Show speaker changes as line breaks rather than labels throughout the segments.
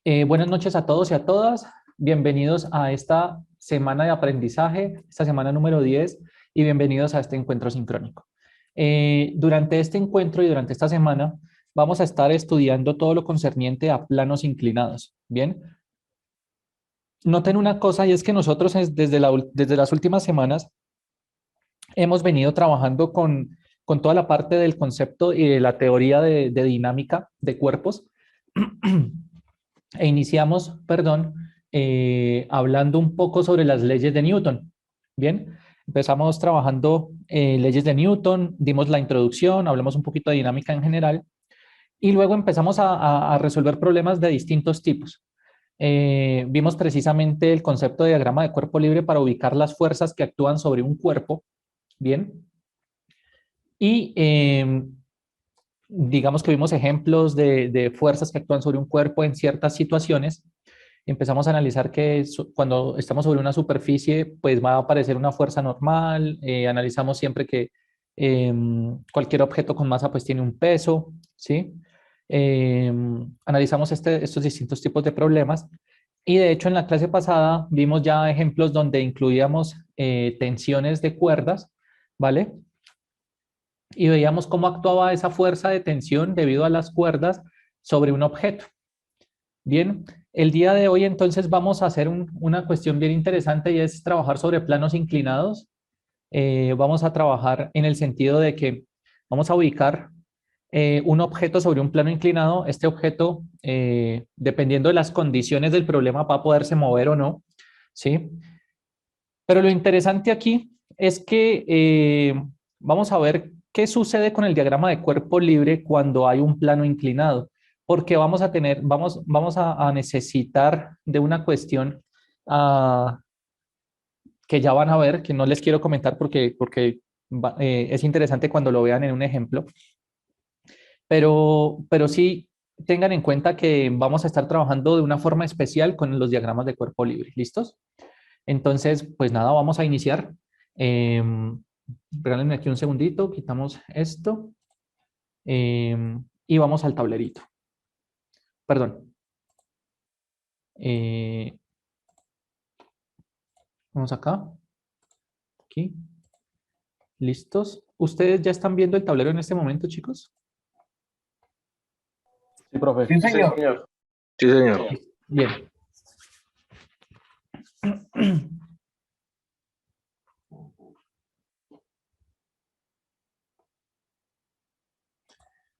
Buenas noches a todos y a todas. Bienvenidos a esta semana de aprendizaje, esta semana número 10, y bienvenidos a este encuentro sincrónico. Durante este encuentro y durante esta semana vamos a estar estudiando todo lo concerniente a planos inclinados. Bien, noten una cosa y es que nosotros desde las últimas semanas hemos venido trabajando con toda la parte del concepto y de la teoría de dinámica de cuerpos. E iniciamos, perdón, hablando un poco sobre las leyes de Newton. Bien, empezamos trabajando leyes de Newton, dimos la introducción, hablamos un poquito de dinámica en general y luego empezamos a resolver problemas de distintos tipos. Vimos precisamente el concepto de diagrama de cuerpo libre para ubicar las fuerzas que actúan sobre un cuerpo. Bien, y digamos que vimos ejemplos de fuerzas que actúan sobre un cuerpo en ciertas situaciones. Empezamos a analizar que cuando estamos sobre una superficie, pues va a aparecer una fuerza normal. Analizamos siempre que cualquier objeto con masa pues tiene un peso, ¿sí? Analizamos estos distintos tipos de problemas y de hecho en la clase pasada vimos ya ejemplos donde incluíamos tensiones de cuerdas, ¿vale? Y veíamos cómo actuaba esa fuerza de tensión debido a las cuerdas sobre un objeto. Bien, el día de hoy entonces vamos a hacer una cuestión bien interesante y es trabajar sobre planos inclinados. Vamos a trabajar en el sentido de que vamos a ubicar un objeto sobre un plano inclinado. Este objeto, dependiendo de las condiciones del problema, va a poderse mover o no, ¿sí? Pero lo interesante aquí es que vamos a ver qué sucede con el diagrama de cuerpo libre cuando hay un plano inclinado, porque vamos a necesitar de una cuestión ah, que ya van a ver, que no les quiero comentar porque es interesante cuando lo vean en un ejemplo, pero sí tengan en cuenta que vamos a estar trabajando de una forma especial con los diagramas de cuerpo libre. ¿Listos? Entonces, pues nada, vamos a iniciar. Eh, Regálenme aquí un segundito, quitamos esto y vamos al tablerito. Perdón. Eh, Vamos acá, aquí, listos. ¿Ustedes ya están viendo el tablero en este momento, chicos?
Sí, profe.
Sí, señor.
Sí, señor.
Bien.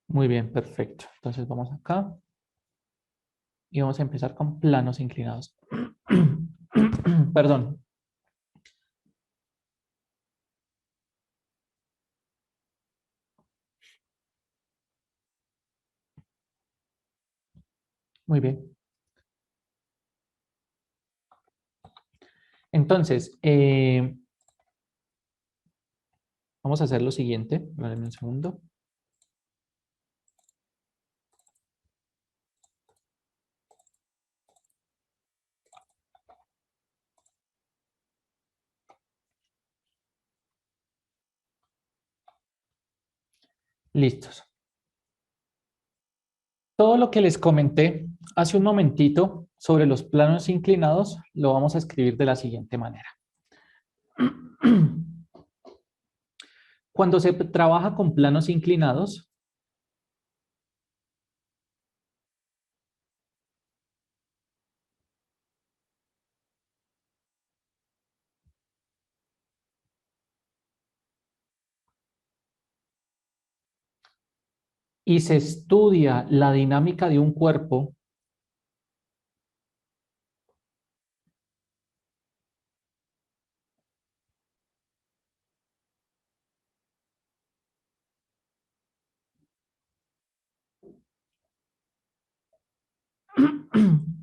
Muy bien, perfecto. Entonces vamos acá y vamos a empezar con planos inclinados. Perdón. Muy bien. Entonces, vamos a hacer lo siguiente. Dame un segundo. Listos. Todo lo que les comenté hace un momentito sobre los planos inclinados lo vamos a escribir de la siguiente manera. Cuando se trabaja con planos inclinados, y se estudia la dinámica de un cuerpo,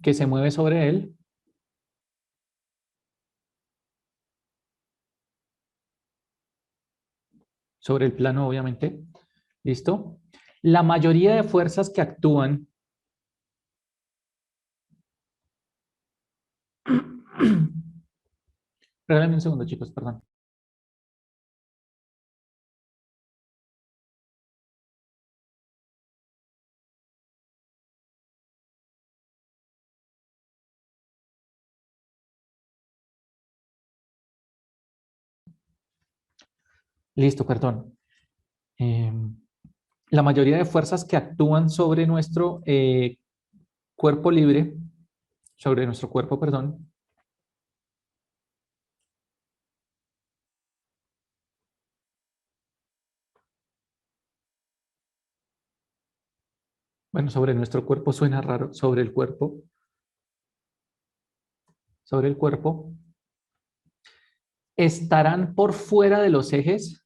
que se mueve sobre él, sobre el plano obviamente, ¿listo? La mayoría de fuerzas que actúan Regálame un segundo, chicos, perdón. Listo, perdón. La mayoría de fuerzas que actúan sobre nuestro cuerpo libre, sobre nuestro cuerpo, perdón, bueno, sobre nuestro cuerpo suena raro, sobre el cuerpo, estarán por fuera de los ejes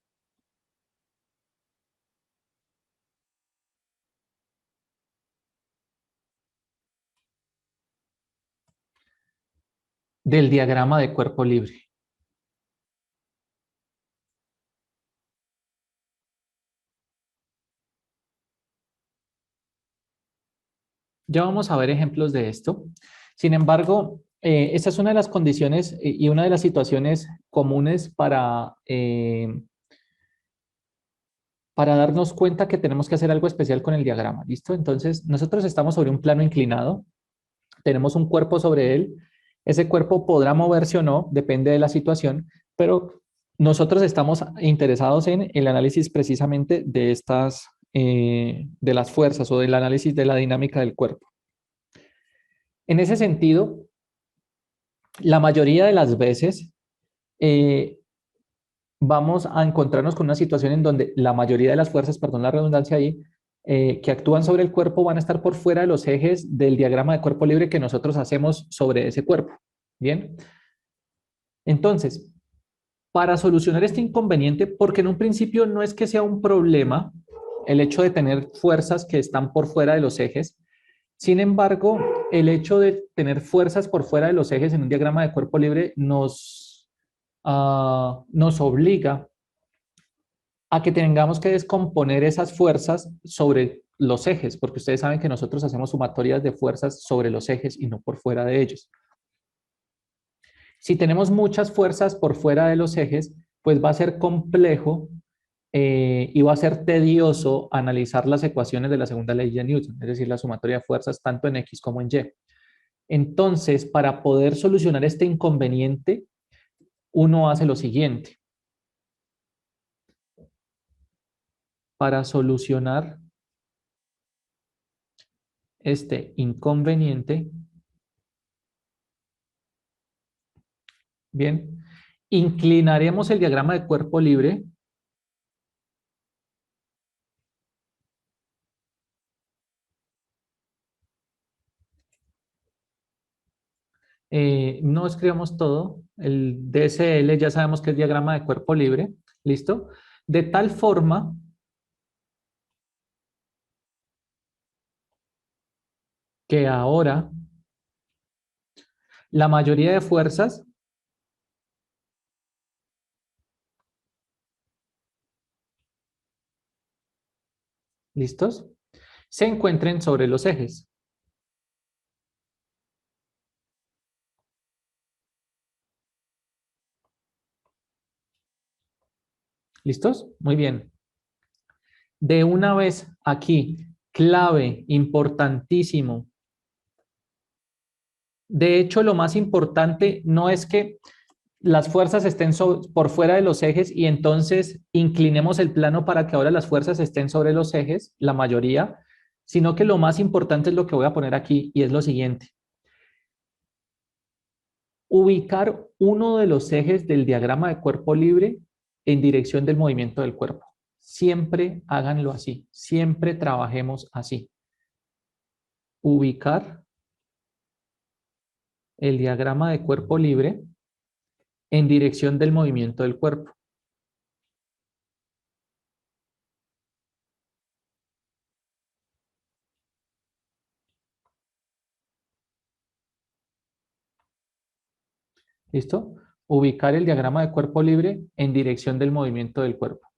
del diagrama de cuerpo libre. Ya vamos a ver ejemplos de esto. Sin embargo, esta es una de las condiciones y una de las situaciones comunes para darnos cuenta que tenemos que hacer algo especial con el diagrama. ¿Listo? Entonces, nosotros estamos sobre un plano inclinado, tenemos un cuerpo sobre él, ese cuerpo podrá moverse o no, depende de la situación, pero nosotros estamos interesados en el análisis precisamente de de las fuerzas o del análisis de la dinámica del cuerpo. En ese sentido, la mayoría de las veces eh, vamos a encontrarnos con una situación en donde la mayoría de las fuerzas, perdón la redundancia ahí, que actúan sobre el cuerpo van a estar por fuera de los ejes del diagrama de cuerpo libre que nosotros hacemos sobre ese cuerpo. Bien, entonces, para solucionar este inconveniente, porque en un principio no es que sea un problema el hecho de tener fuerzas que están por fuera de los ejes, sin embargo, el hecho de tener fuerzas por fuera de los ejes en un diagrama de cuerpo libre nos obliga a que tengamos que descomponer esas fuerzas sobre los ejes, porque ustedes saben que nosotros hacemos sumatorias de fuerzas sobre los ejes y no por fuera de ellos. Si tenemos muchas fuerzas por fuera de los ejes, pues va a ser complejo y va a ser tedioso analizar las ecuaciones de la segunda ley de Newton, es decir, la sumatoria de fuerzas tanto en X como en Y. Entonces, para poder solucionar este inconveniente, uno hace lo siguiente. Para solucionar este inconveniente, bien, inclinaremos el diagrama de cuerpo libre. No escribamos todo. El DSL ya sabemos que es diagrama de cuerpo libre. ¿Listo? De tal forma que ahora la mayoría de fuerzas, ¿listos? Se encuentren sobre los ejes. ¿Listos? Muy bien. De una vez aquí, clave, importantísimo. De hecho, lo más importante no es que las fuerzas estén por fuera de los ejes y entonces inclinemos el plano para que ahora las fuerzas estén sobre los ejes, la mayoría, sino que lo más importante es lo que voy a poner aquí y es lo siguiente. Ubicar uno de los ejes del diagrama de cuerpo libre en dirección del movimiento del cuerpo. Siempre háganlo así, siempre trabajemos así. Ubicar el diagrama de cuerpo libre en dirección del movimiento del cuerpo. ¿Listo? Ubicar el diagrama de cuerpo libre en dirección del movimiento del cuerpo.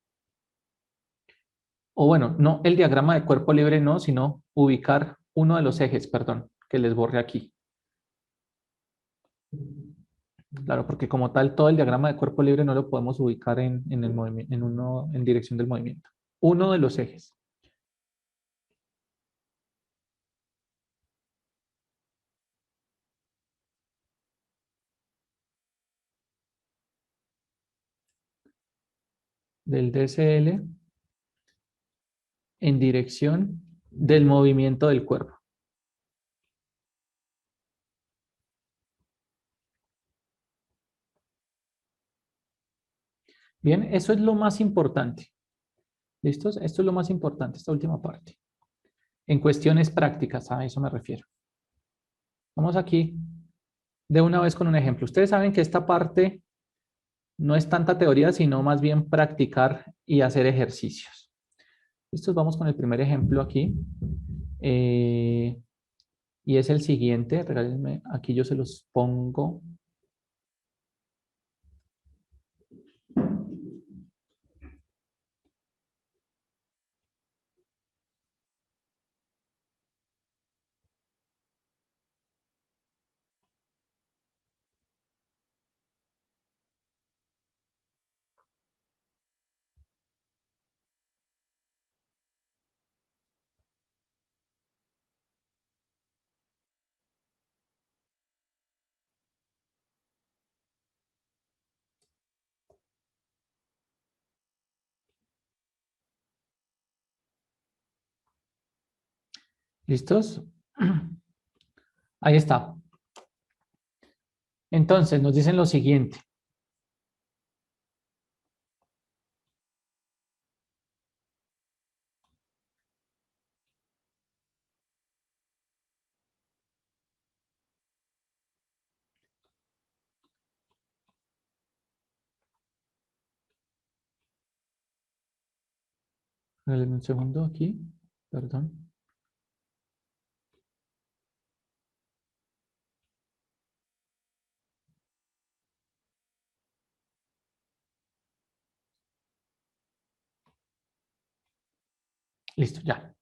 O bueno, no el diagrama de cuerpo libre, no, sino ubicar uno de los ejes, perdón, que les borré aquí. Claro, porque como tal, todo el diagrama de cuerpo libre no lo podemos ubicar en el movimiento, en dirección del movimiento. Uno de los ejes. del DCL en dirección del movimiento del cuerpo. Bien, eso es lo más importante. ¿Listos? Esto es lo más importante, esta última parte. En cuestiones prácticas, a eso me refiero. Vamos aquí de una vez con un ejemplo. Ustedes saben que esta parte no es tanta teoría, sino más bien practicar y hacer ejercicios. ¿Listos? Vamos con el primer ejemplo aquí. Y es el siguiente. Regálenme, aquí yo se los pongo. ¿Listos? Ahí está. Entonces, nos dicen lo siguiente. Regálenme un segundo aquí. Perdón. Listo, ya.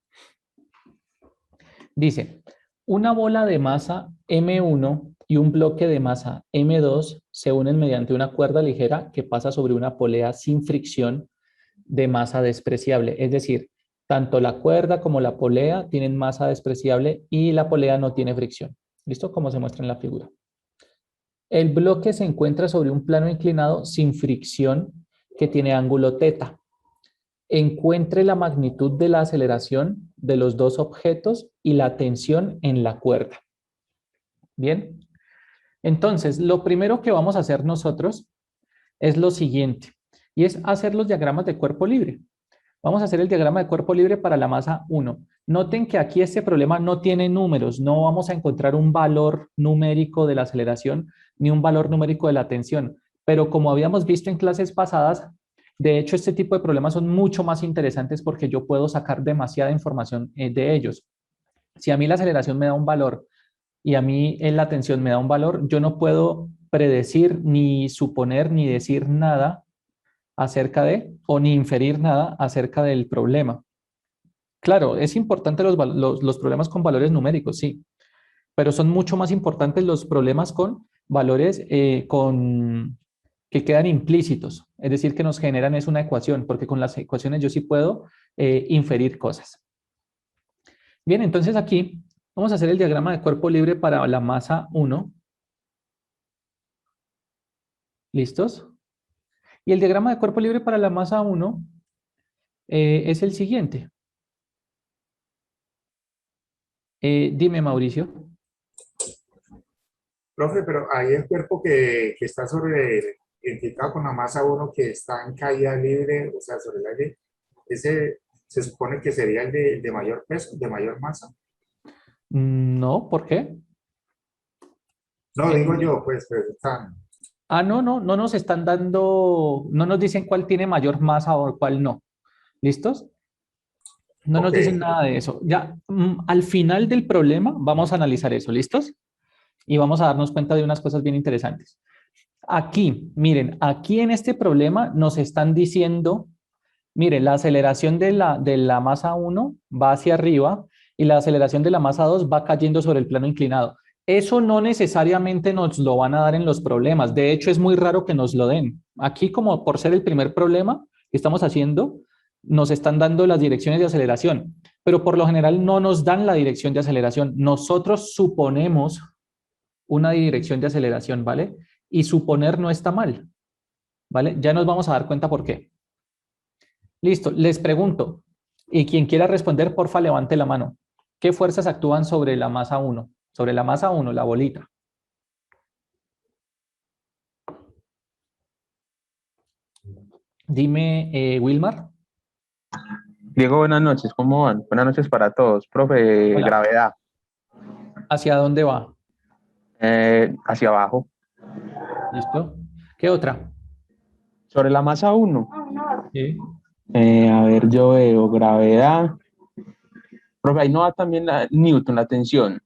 Dice, una bola de masa M1 y un bloque de masa M2 se unen mediante una cuerda ligera que pasa sobre una polea sin fricción de masa despreciable. Es decir, tanto la cuerda como la polea tienen masa despreciable y la polea no tiene fricción. ¿Listo? Como se muestra en la figura. El bloque se encuentra sobre un plano inclinado sin fricción que tiene ángulo θ. Encuentre la magnitud de la aceleración de los dos objetos y la tensión en la cuerda. Bien, entonces lo primero que vamos a hacer nosotros es lo siguiente, y es hacer los diagramas de cuerpo libre. Vamos a hacer el diagrama de cuerpo libre para la masa 1. Noten que aquí este problema no tiene números, no vamos a encontrar un valor numérico de la aceleración ni un valor numérico de la tensión, pero como habíamos visto en clases pasadas, de hecho este tipo de problemas son mucho más interesantes porque yo puedo sacar demasiada información de ellos. Si a mí la aceleración me da un valor y a mí la tensión me da un valor, yo no puedo predecir, ni suponer, ni decir nada acerca de, o ni inferir nada acerca del problema. Claro, es importante los problemas con valores numéricos, sí, pero son mucho más importantes los problemas con valores que quedan implícitos, es decir, que nos generan es una ecuación, porque con las ecuaciones yo sí puedo inferir cosas. Bien, entonces aquí vamos a hacer el diagrama de cuerpo libre para la masa 1. ¿Listos? Y el diagrama de cuerpo libre para la masa 1 es el siguiente. Dime, Mauricio.
Profe, pero ahí el cuerpo que está sobre, identificado con la masa uno que está en caída libre, o sea, sobre el aire, ese se supone que sería el de mayor peso, de mayor masa.
No, ¿por qué?
No, digo yo, pues están.
No nos están dando, no nos dicen cuál tiene mayor masa o cuál no. ¿Listos? No nos
Ok,
dicen nada de eso. Ya, al final del problema vamos a analizar eso, ¿listos? Y vamos a darnos cuenta de unas cosas bien interesantes. Aquí, miren, aquí en este problema nos están diciendo, miren, la aceleración de la masa 1 va hacia arriba y la aceleración de la masa 2 va cayendo sobre el plano inclinado. Eso no necesariamente nos lo van a dar en los problemas. De hecho, es muy raro que nos lo den. Aquí, como por ser el primer problema que estamos haciendo, nos están dando las direcciones de aceleración, pero por lo general no nos dan la dirección de aceleración. Nosotros suponemos una dirección de aceleración, ¿vale? Y suponer no está mal, ¿vale? Ya nos vamos a dar cuenta por qué. Listo, les pregunto, y quien quiera responder, porfa, levante la mano. ¿Qué fuerzas actúan sobre la masa uno? Sobre la masa uno, la bolita. Dime, Wilmar.
Diego, buenas noches, ¿cómo van? Buenas noches para todos. Profe,
Hola.
gravedad,
¿Hacia dónde va?
hacia abajo.
¿Listo? ¿Qué otra?
Sobre la masa uno.
Sí.
A ver, yo veo gravedad. Profe, ahí no va también la Newton, la tensión.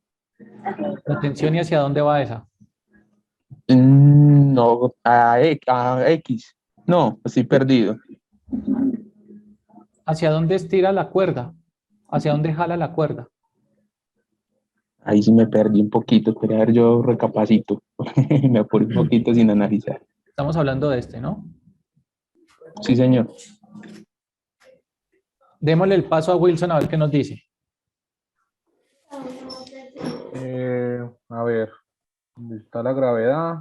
La tensión, y hacia dónde va esa.
No, a X. No, estoy perdido.
¿Hacia dónde estira la cuerda? ¿Hacia dónde jala la cuerda?
Ahí sí me perdí un poquito, pero a ver, yo recapacito. Me apuré un poquito sin analizar.
Estamos hablando de este, ¿no?
Sí, señor.
Démosle el paso a Wilson a ver qué nos dice.
A ver, ¿dónde está la gravedad?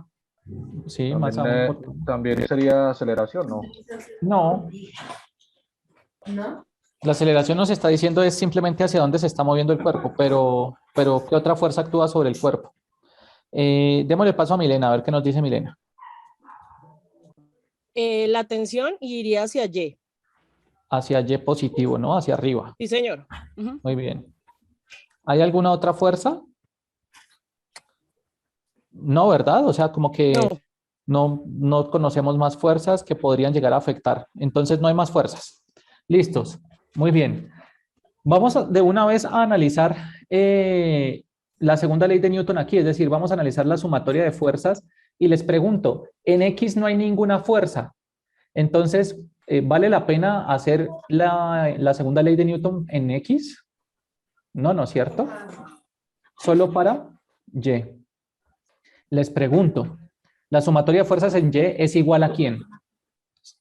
Sí, más aún importante.
También sería aceleración, ¿no?
No, la aceleración nos está diciendo es simplemente hacia dónde se está moviendo el cuerpo, pero ¿qué otra fuerza actúa sobre el cuerpo? Démosle paso a Milena, a ver qué nos dice Milena.
La tensión iría hacia Y.
Hacia Y positivo, ¿no? Hacia arriba.
Sí, señor. Ujú.
Muy bien. ¿Hay alguna otra fuerza? No, ¿verdad? O sea, como que
No.
no conocemos más fuerzas que podrían llegar a afectar. Entonces no hay más fuerzas. Listos. Muy bien. Vamos de una vez a analizar la segunda ley de Newton aquí, es decir, vamos a analizar la sumatoria de fuerzas y les pregunto, en X no hay ninguna fuerza, entonces, ¿vale la pena hacer la segunda ley de Newton en X? No, ¿no es cierto? Solo para Y. Les pregunto, ¿la sumatoria de fuerzas en Y es igual a quién?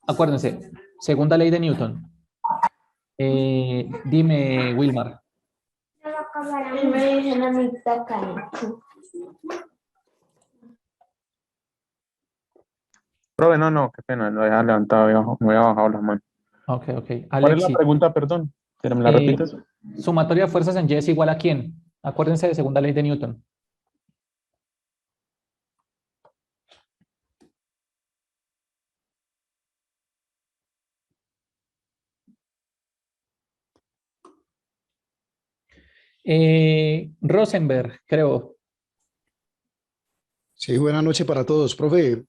Acuérdense, segunda ley de Newton. Dime, Wilmar.
Me dicen a mí, taca.
Profe, no, qué pena, lo había levantado, me había bajado la mano.
Ok, ok.
¿Cuál es la
Alexis,
pregunta, perdón? ¿Me la repites?
sumatoria de fuerzas en Y es igual a quién? Acuérdense de segunda ley de Newton. Rosenberg, creo.
Sí, buenas noches para todos. Profe,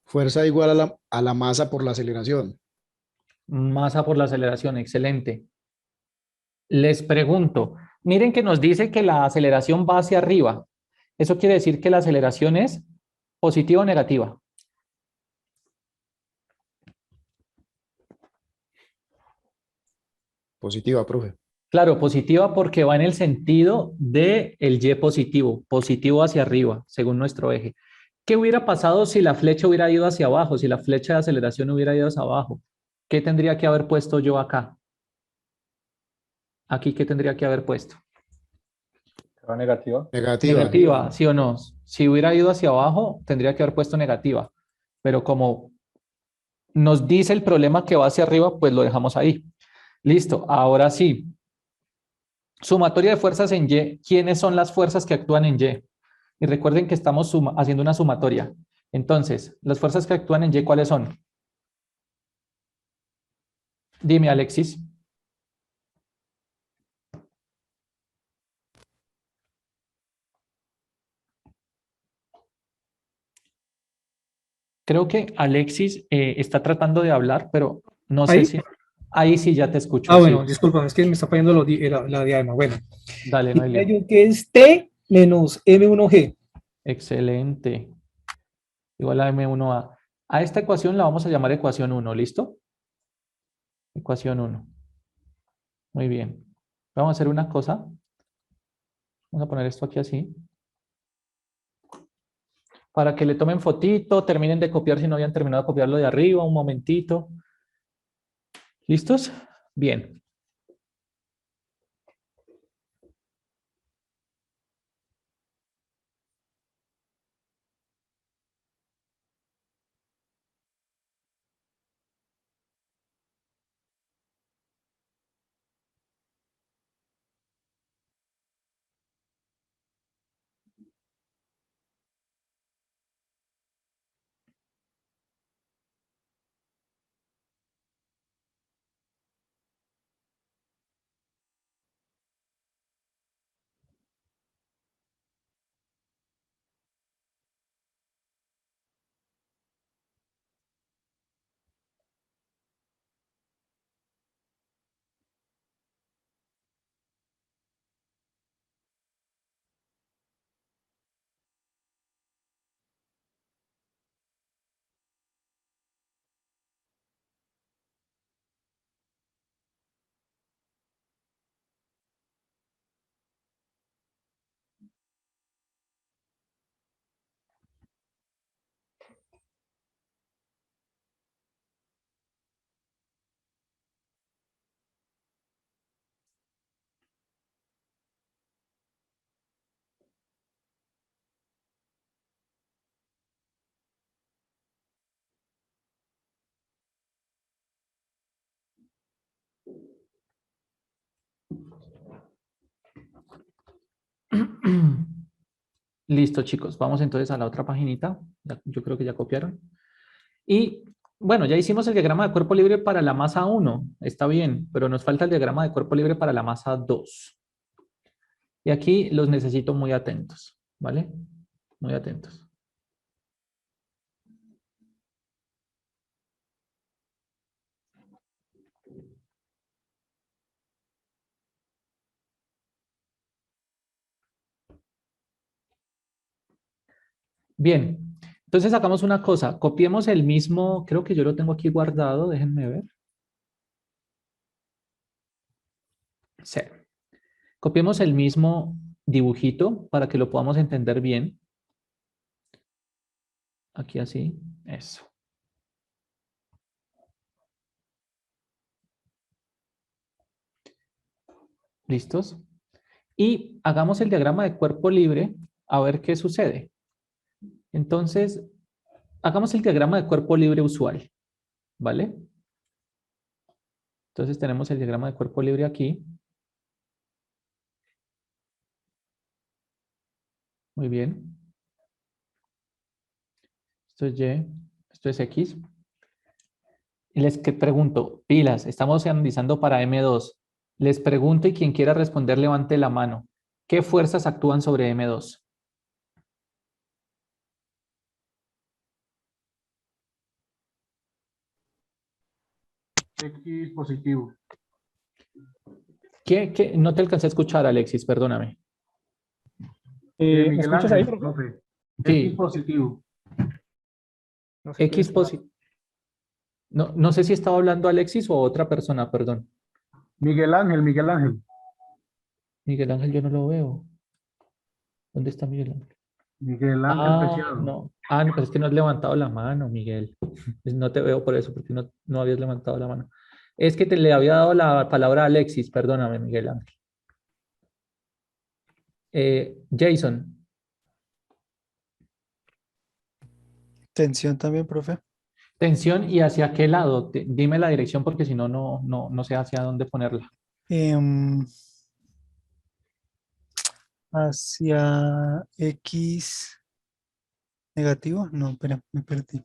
fuerza igual a la masa por la aceleración.
Masa por la aceleración, excelente. Les pregunto, miren que nos dice que la aceleración va hacia arriba. ¿Eso quiere decir que la aceleración es positiva o negativa?
Positiva, profe.
Claro, positiva porque va en el sentido del Y positivo, positivo hacia arriba, según nuestro eje. ¿Qué hubiera pasado si la flecha hubiera ido hacia abajo, si la flecha de aceleración hubiera ido hacia abajo? ¿Qué tendría que haber puesto yo acá? Aquí, ¿qué tendría que haber puesto?
¿Será negativa?
Negativa.
Negativa, ¿sí o no? Si hubiera ido hacia abajo, tendría que haber puesto negativa. Pero como nos dice el problema que va hacia arriba, pues lo dejamos ahí. Listo, ahora sí. Sumatoria de fuerzas en Y. ¿Quiénes son las fuerzas que actúan en Y? Y recuerden que estamos haciendo una sumatoria. Entonces, las fuerzas que actúan en Y, ¿cuáles son? Dime, Alexis. Creo que Alexis está tratando de hablar, pero no sé
Ahí.
si... Ahí sí ya te escucho,
Ah,
sí.
bueno, disculpa, es que me está fallando la diadema. Bueno,
Dale, no hay
diría
lío.
yo que es T menos M1G.
Excelente. Igual a M1A. A esta ecuación la vamos a llamar ecuación 1, ¿listo? Ecuación 1. Muy bien. Vamos a hacer una cosa. Vamos a poner esto aquí así. Para que le tomen fotito, terminen de copiar si no habían terminado de copiarlo de arriba, un momentito. ¿Listos? Bien. Listo, chicos. Vamos entonces a la otra paginita. Yo creo que ya copiaron. Y bueno, ya hicimos el diagrama de cuerpo libre para la masa 1. Está bien, pero nos falta el diagrama de cuerpo libre para la masa 2. Y aquí los necesito muy atentos, ¿vale? Muy atentos. Bien, entonces sacamos una cosa. Copiemos el mismo, creo que yo lo tengo aquí guardado, déjenme ver. Sí. Copiemos el mismo dibujito para que lo podamos entender bien. Aquí así, eso. ¿Listos? Y hagamos el diagrama de cuerpo libre a ver qué sucede. Entonces, hagamos el diagrama de cuerpo libre usual, ¿vale? Entonces tenemos el diagrama de cuerpo libre aquí. Muy bien. Esto es Y, esto es X. Y les pregunto, pilas, estamos analizando para M2. Les pregunto y quien quiera responder levante la mano. ¿Qué fuerzas actúan sobre M2?
X positivo.
No te alcancé a escuchar, Alexis, perdóname.
¿Me
Miguel
escuchas ahí,
Ángel,
profe?
profe.
Sí.
X positivo.
No sé
X positivo. No sé si estaba hablando Alexis o otra persona, perdón.
Miguel Ángel, Miguel Ángel.
Miguel Ángel, yo no lo veo. ¿Dónde está Miguel Ángel?
Miguel Ángel Preciado.
No. No, pues es que no has levantado la mano, Miguel. No te veo por eso, porque no habías levantado la mano. Es que le había dado la palabra a Alexis, perdóname, Miguel Ángel. Jason,
Tensión también, profe.
tensión y hacia qué lado. Dime la dirección porque si no, no sé hacia dónde ponerla.
Hacia X negativo. No, espera, me perdí.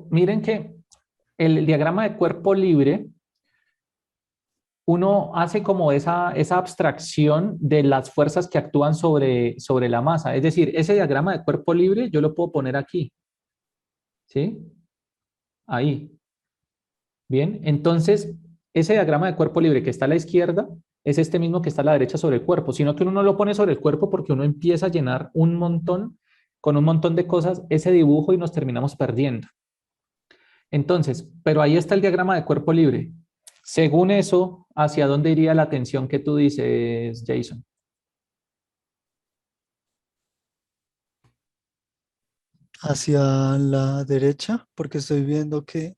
Miren que el diagrama de cuerpo libre, uno hace como esa abstracción de las fuerzas que actúan sobre la masa. Es decir, ese diagrama de cuerpo libre yo lo puedo poner aquí. ¿Sí? Ahí. Bien, entonces ese diagrama de cuerpo libre que está a la izquierda es este mismo que está a la derecha sobre el cuerpo, sino que uno no lo pone sobre el cuerpo porque uno empieza a llenar con un montón de cosas, ese dibujo y nos terminamos perdiendo. Entonces, pero ahí está el diagrama de cuerpo libre. Según eso, ¿hacia dónde iría la tensión que tú dices, Jason?
Hacia la derecha, porque estoy viendo que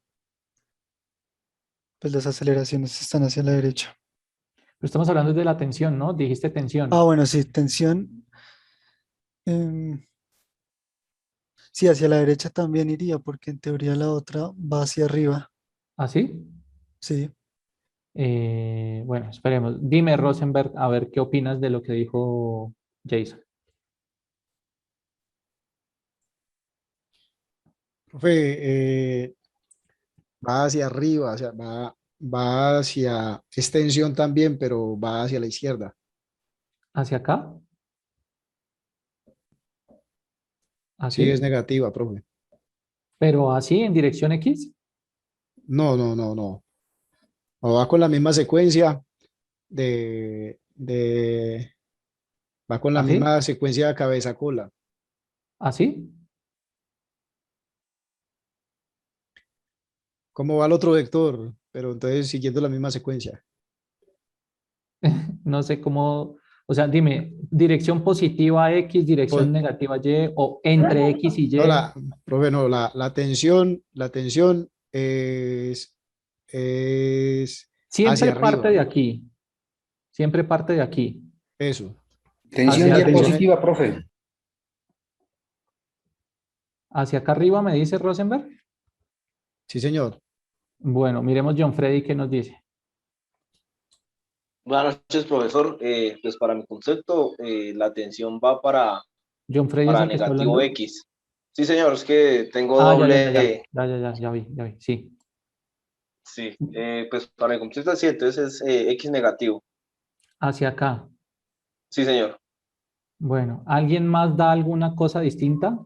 pues, las aceleraciones están hacia la derecha.
Pero estamos hablando de la tensión, ¿no? Dijiste tensión.
Ah, bueno, sí, tensión. Sí, hacia la derecha también iría, porque en teoría la otra va hacia arriba.
¿Así?
Sí.
Bueno, esperemos. Dime, Rosenberg, a ver qué opinas de lo que dijo Jason.
Profe, va hacia arriba, va hacia extensión también, pero va hacia la izquierda.
¿Hacia acá?
Sí, es
¿Así?
negativa, profe.
¿Pero así en dirección X?
No. No va con la misma secuencia va con la
¿Así?
misma secuencia de cabeza-cola.
¿Así?
¿Cómo va el otro vector? Pero entonces siguiendo la misma secuencia.
No sé cómo, o sea, dime, dirección positiva X, dirección
Pues,
negativa Y, o entre X y
no,
Y.
profe, no, la tensión es hacia
Siempre parte de
arriba.
aquí. Siempre parte de aquí.
Eso.
Tensión
Hacia,
La tensión
diapositiva, profe.
hacia acá arriba, me dice Rosenberg.
sí, señor.
Bueno, miremos John Freddy qué nos dice.
Buenas noches, profesor. Pues para mi concepto, la tensión va
John Freddy es
para
el que está
negativo
hablando.
X. Sí, señor, es que tengo
Ah,
doble.
ya vi, sí.
Sí, pues para mi concepto sí, entonces es X negativo.
Hacia acá.
Sí, señor.
Bueno, ¿alguien más da alguna cosa distinta?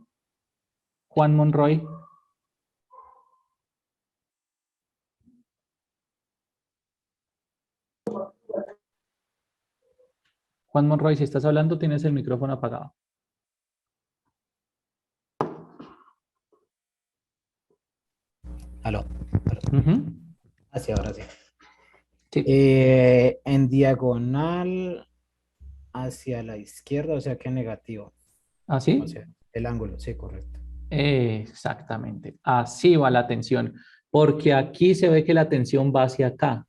Juan Monroy. Juan Monroy, si estás hablando, tienes el micrófono apagado.
Aló.
Ujú.
Así, ahora sí.
Sí.
En diagonal hacia la izquierda, o sea que negativo.
¿Así?
O sea, el ángulo, sí, correcto.
Exactamente. Así va la tensión. Porque aquí se ve que la tensión va hacia acá.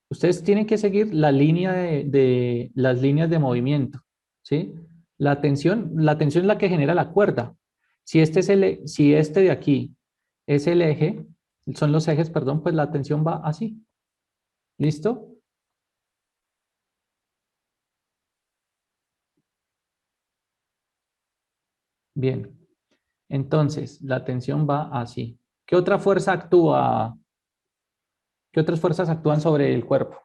Ustedes tienen que seguir la línea de las líneas de movimiento, ¿sí? La tensión es la que genera la cuerda. Si este de aquí es el eje, son los ejes, perdón, pues la tensión va así. ¿Listo? Bien. Entonces, la tensión va así. ¿Qué otra fuerza actúa? ¿Qué otras fuerzas actúan sobre el cuerpo?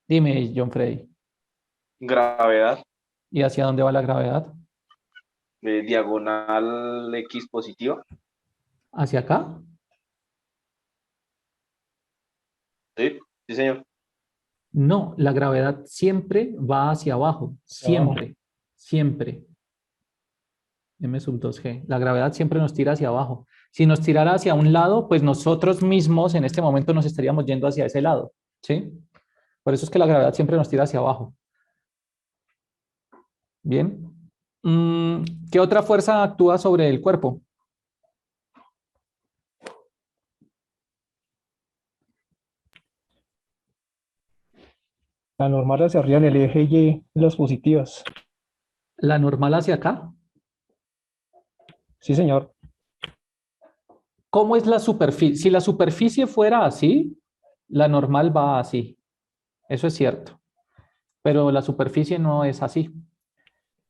Dime, John Freddy.
Gravedad,
¿Y hacia dónde va la gravedad?
diagonal X positiva.
¿Hacia acá?
Sí, sí, señor.
No, la gravedad siempre va hacia abajo. Siempre. Siempre. M sub 2G. La gravedad siempre nos tira hacia abajo. Si nos tirara hacia un lado, pues nosotros mismos en este momento nos estaríamos yendo hacia ese lado. ¿Sí? Por eso es que la gravedad siempre nos tira hacia abajo. Bien. ¿Qué otra fuerza actúa sobre el cuerpo?
La normal hacia arriba en el eje Y, las positivas.
¿La normal hacia acá?
Sí, señor.
¿Cómo es la superficie? Si la superficie fuera así, la normal va así. Eso es cierto. Pero la superficie no es así.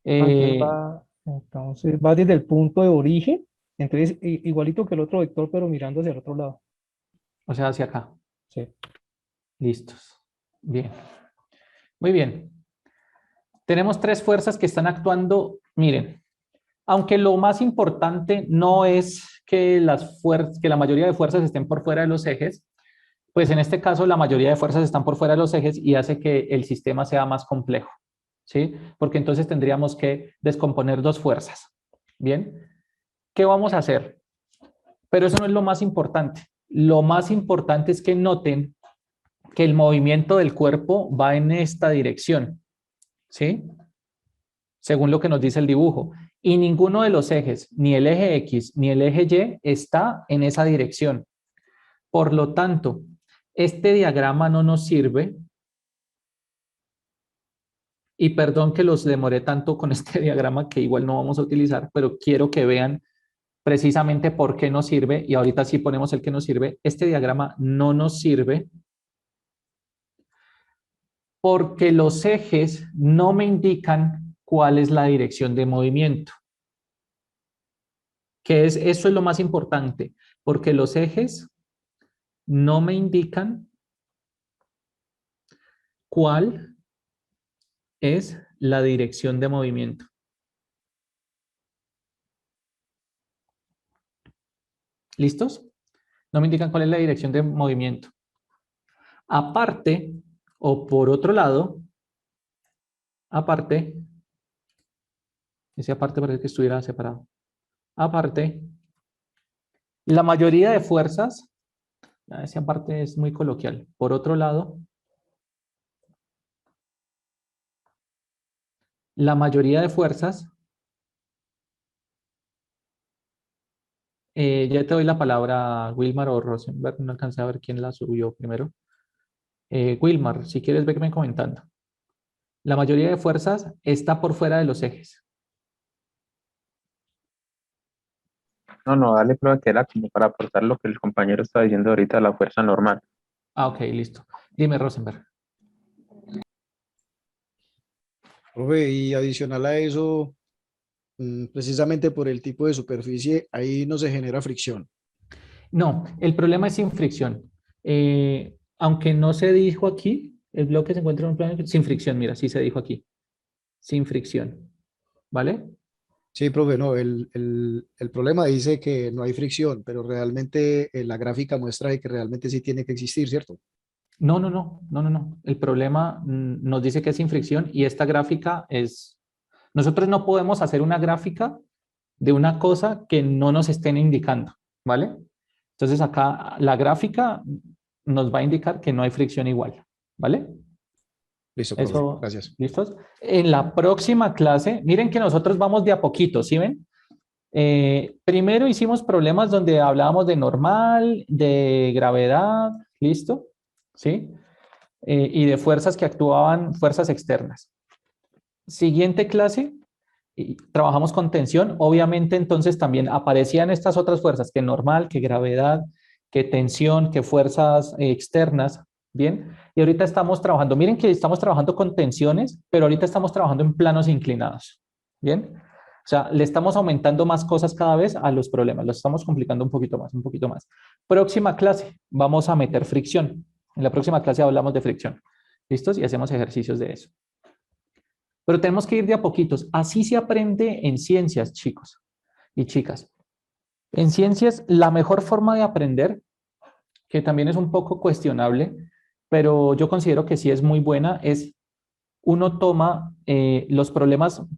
Entonces va desde el punto de origen, entonces igualito que el otro vector, pero mirando hacia el otro lado.
O sea, hacia acá.
Sí.
Listos. Bien. Muy bien. Tenemos tres fuerzas que están actuando. Miren, aunque lo más importante no es que que la mayoría de fuerzas estén por fuera de los ejes, pues en este caso la mayoría de fuerzas están por fuera de los ejes y hace que el sistema sea más complejo, ¿sí? Porque entonces tendríamos que descomponer dos fuerzas. Bien, ¿qué vamos a hacer? Pero eso no es lo más importante. Lo más importante es que noten que el movimiento del cuerpo va en esta dirección, ¿sí? Según lo que nos dice el dibujo. Y ninguno de los ejes, ni el eje X ni el eje Y, está en esa dirección. Por lo tanto, este diagrama no nos sirve. Y perdón que los demoré tanto con este diagrama que igual no vamos a utilizar, pero quiero que vean precisamente por qué nos sirve. Y ahorita sí ponemos el que nos sirve. Este diagrama no nos sirve porque los ejes no me indican cuál es la dirección de movimiento. Eso es lo más importante, porque los ejes no me indican cuál es la dirección de movimiento. ¿Listos? No me indican cuál es la dirección de movimiento. Aparte, o por otro lado, aparte, ese aparte parece que estuviera separado. Aparte, la mayoría de fuerzas, ese aparte es muy coloquial. Por otro lado, la mayoría de fuerzas, ya te doy la palabra, Wilmar o Rosenberg, no alcancé a ver quién la subió primero. Wilmar, si quieres, verme comentando. La mayoría de fuerzas está por fuera de los ejes.
No, dale prueba que era como para aportar lo que el compañero está diciendo ahorita, la fuerza normal.
Ah, ok, listo. Dime, Rosenberg.
Profe, y adicional a eso, precisamente por el tipo de superficie, ahí no se genera fricción.
No, el problema es sin fricción. Aunque no se dijo aquí, el bloque se encuentra en un plano sin fricción. Mira, sí se dijo aquí. Sin fricción. ¿Vale?
Sí, profe, no, el problema dice que no hay fricción, pero realmente la gráfica muestra de que realmente sí tiene que existir, ¿cierto?
No, no, no, no, no, no. El problema nos dice que es sin fricción y esta gráfica es... Nosotros no podemos hacer una gráfica de una cosa que no nos estén indicando, ¿vale? Entonces acá la gráfica nos va a indicar que no hay fricción igual, ¿vale?
Listo, profe,
Eso,
gracias.
¿listos? En la próxima clase, miren que nosotros vamos de a poquito, ¿sí ven? Primero hicimos problemas donde hablábamos de normal, de gravedad, ¿listo? ¿Sí? Y de fuerzas que actuaban, fuerzas externas. Siguiente clase, trabajamos con tensión. Obviamente entonces también aparecían estas otras fuerzas, que normal, que gravedad, que tensión, que fuerzas externas, ¿bien? Y ahorita estamos trabajando, miren que estamos trabajando con tensiones, pero ahorita estamos trabajando en planos inclinados, ¿bien? O sea, le estamos aumentando más cosas cada vez a los problemas, los estamos complicando un poquito más, un poquito más. Próxima clase, vamos a meter fricción. En la próxima clase hablamos de fricción. ¿Listos? Y hacemos ejercicios de eso. Pero tenemos que ir de a poquitos. Así se aprende en ciencias, chicos y chicas. En ciencias, la mejor forma de aprender, que también es un poco cuestionable, pero yo considero que sí es muy buena, es uno toma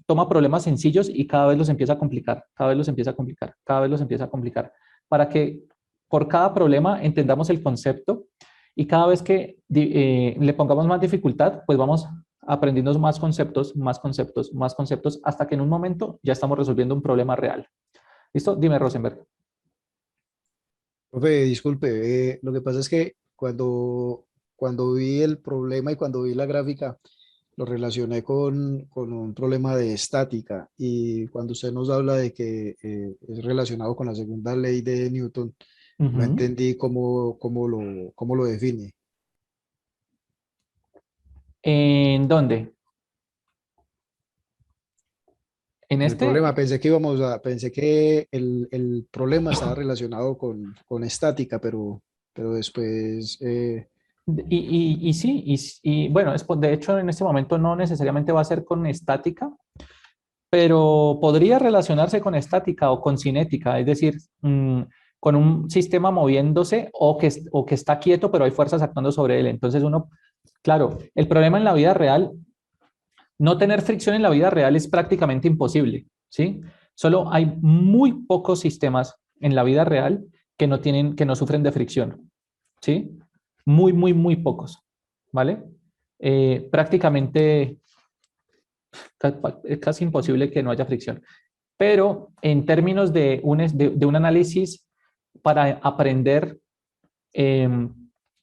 toma problemas sencillos y cada vez los empieza a complicar, cada vez los empieza a complicar, cada vez los empieza a complicar, para que por cada problema entendamos el concepto y cada vez que le pongamos más dificultad, pues vamos aprendiendo más conceptos, más conceptos, más conceptos, hasta que en un momento ya estamos resolviendo un problema real. ¿Listo? Dime, Rosenberg.
Profe, disculpe, lo que pasa es que cuando vi el problema y cuando vi la gráfica, lo relacioné con un problema de estática y cuando usted nos habla de que es relacionado con la segunda ley de Newton, no entendí cómo lo define.
¿En dónde? ¿En
El
este?
problema, pensé que el problema estaba relacionado con estática, pero después,
Y sí, bueno, de hecho en este momento no necesariamente va a ser con estática, pero podría relacionarse con estática o con cinética, es decir, con un sistema moviéndose o que está quieto, pero hay fuerzas actuando sobre él. Entonces claro, el problema en la vida real, no tener fricción en la vida real es prácticamente imposible, ¿sí? Solo hay muy pocos sistemas en la vida real que no sufren de fricción, ¿sí? Muy, muy, muy pocos, ¿vale? Prácticamente es casi imposible que no haya fricción. Pero en términos de un análisis para aprender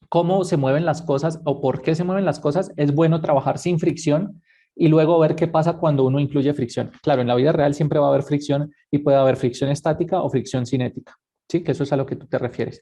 cómo se mueven las cosas o por qué se mueven las cosas, es bueno trabajar sin fricción y luego ver qué pasa cuando uno incluye fricción. Claro, en la vida real siempre va a haber fricción y puede haber fricción estática o fricción cinética, ¿sí? Que eso es a lo que tú te refieres.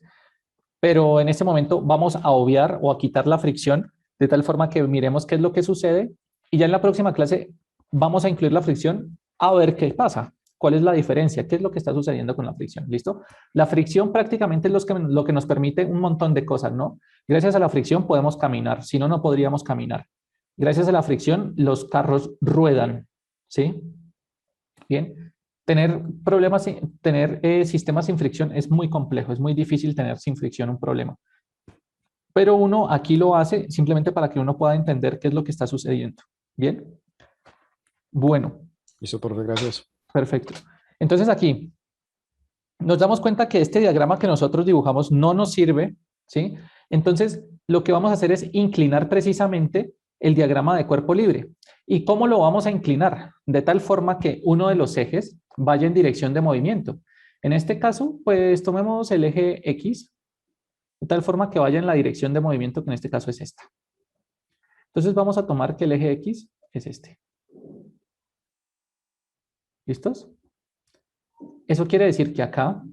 Pero en este momento vamos a obviar o a quitar la fricción de tal forma que miremos qué es lo que sucede y ya en la próxima clase vamos a incluir la fricción a ver qué pasa, cuál es la diferencia, qué es lo que está sucediendo con la fricción, ¿listo? La fricción prácticamente es lo que nos permite un montón de cosas, ¿no? Gracias a la fricción podemos caminar, si no, no podríamos caminar. Gracias a la fricción los carros ruedan, ¿sí? Bien. Tener sistemas sin fricción es muy complejo, es muy difícil tener sin fricción un problema. Pero uno aquí lo hace simplemente para que uno pueda entender qué es lo que está sucediendo. ¿Bien? Bueno.
Listo, profe, gracias.
Perfecto. Entonces aquí nos damos cuenta que este diagrama que nosotros dibujamos no nos sirve, ¿sí? Entonces lo que vamos a hacer es inclinar precisamente el diagrama de cuerpo libre. ¿Y cómo lo vamos a inclinar? De tal forma que uno de los ejes vaya en dirección de movimiento. En este caso, pues tomemos el eje X, de tal forma que vaya en la dirección de movimiento, que en este caso es esta. Entonces vamos a tomar que el eje X es este. ¿Listos? Eso quiere decir que acá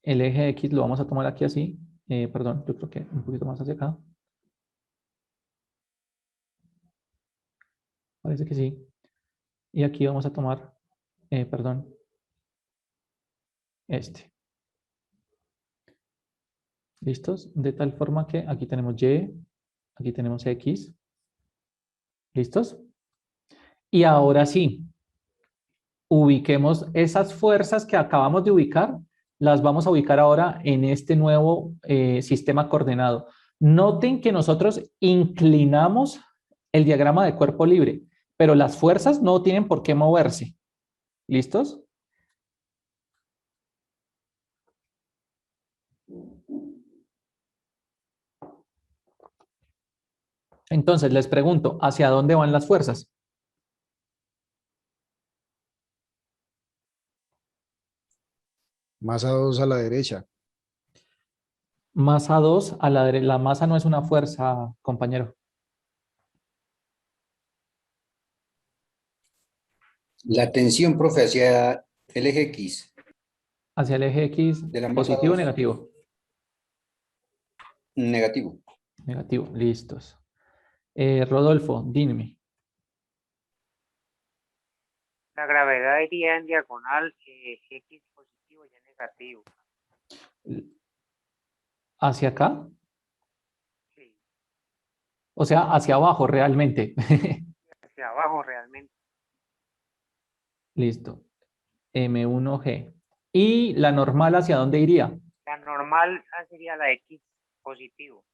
el eje X lo vamos a tomar aquí así perdón, yo creo que un poquito más hacia acá. Parece que sí. Y aquí vamos a tomar, perdón, este. ¿Listos? De tal forma que aquí tenemos Y, aquí tenemos X. ¿Listos? Y ahora sí, ubiquemos esas fuerzas que acabamos de ubicar, las vamos a ubicar ahora en este nuevo sistema coordenado. Noten que nosotros inclinamos el diagrama de cuerpo libre, pero las fuerzas no tienen por qué moverse. ¿Listos? Entonces, les pregunto, ¿hacia dónde van las fuerzas?
Masa 2 a la derecha.
Masa 2 a la derecha. La masa no es una fuerza, compañero.
La tensión, profe, hacia el eje X.
Hacia el eje X,
De la masa
¿positivo o
2.
negativo?
Negativo.
Negativo, listos. Rodolfo, dime.
La gravedad iría en diagonal, X positivo y Y negativo.
¿Hacia acá?
Sí,
O sea, hacia abajo realmente.
hacia abajo realmente.
Listo. M1G. ¿Y la normal hacia dónde iría?
La normal sería la X positivo.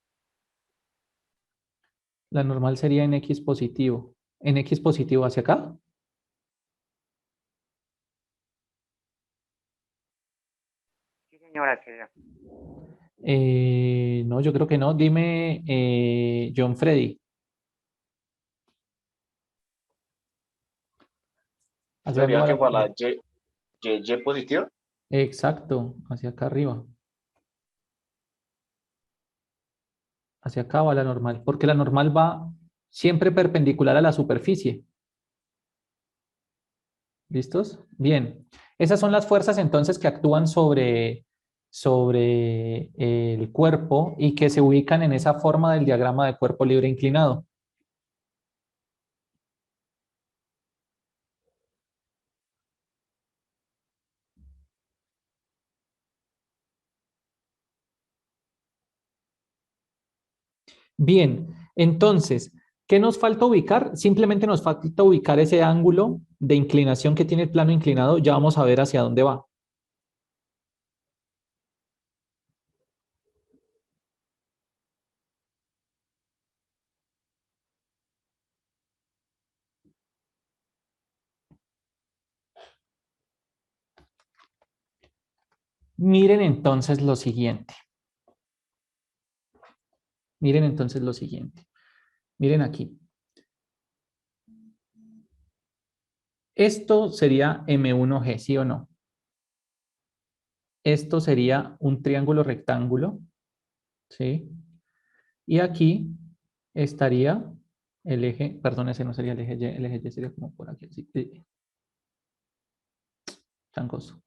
La normal sería en X positivo. ¿En X positivo hacia acá?
Sí, señora, sería.
No, yo creo que no. Dime, John Freddy. ¿Hacia dónde
Sería
va
que
la
para la
normal?
Y positiva.
Exacto, hacia acá arriba. Hacia acá va la normal, porque la normal va siempre perpendicular a la superficie. ¿Listos? Bien. Esas son las fuerzas entonces que actúan sobre el cuerpo y que se ubican en esa forma del diagrama de cuerpo libre inclinado. Bien, entonces, ¿qué nos falta ubicar? Simplemente nos falta ubicar ese ángulo de inclinación que tiene el plano inclinado. Ya vamos a ver hacia dónde va. Miren entonces lo siguiente. Miren entonces lo siguiente. Miren aquí. Esto sería M1G, ¿sí o no? Esto sería un triángulo rectángulo, ¿sí? Y aquí estaría el eje, perdón, ese no sería el eje Y sería como por aquí, así. Changoso.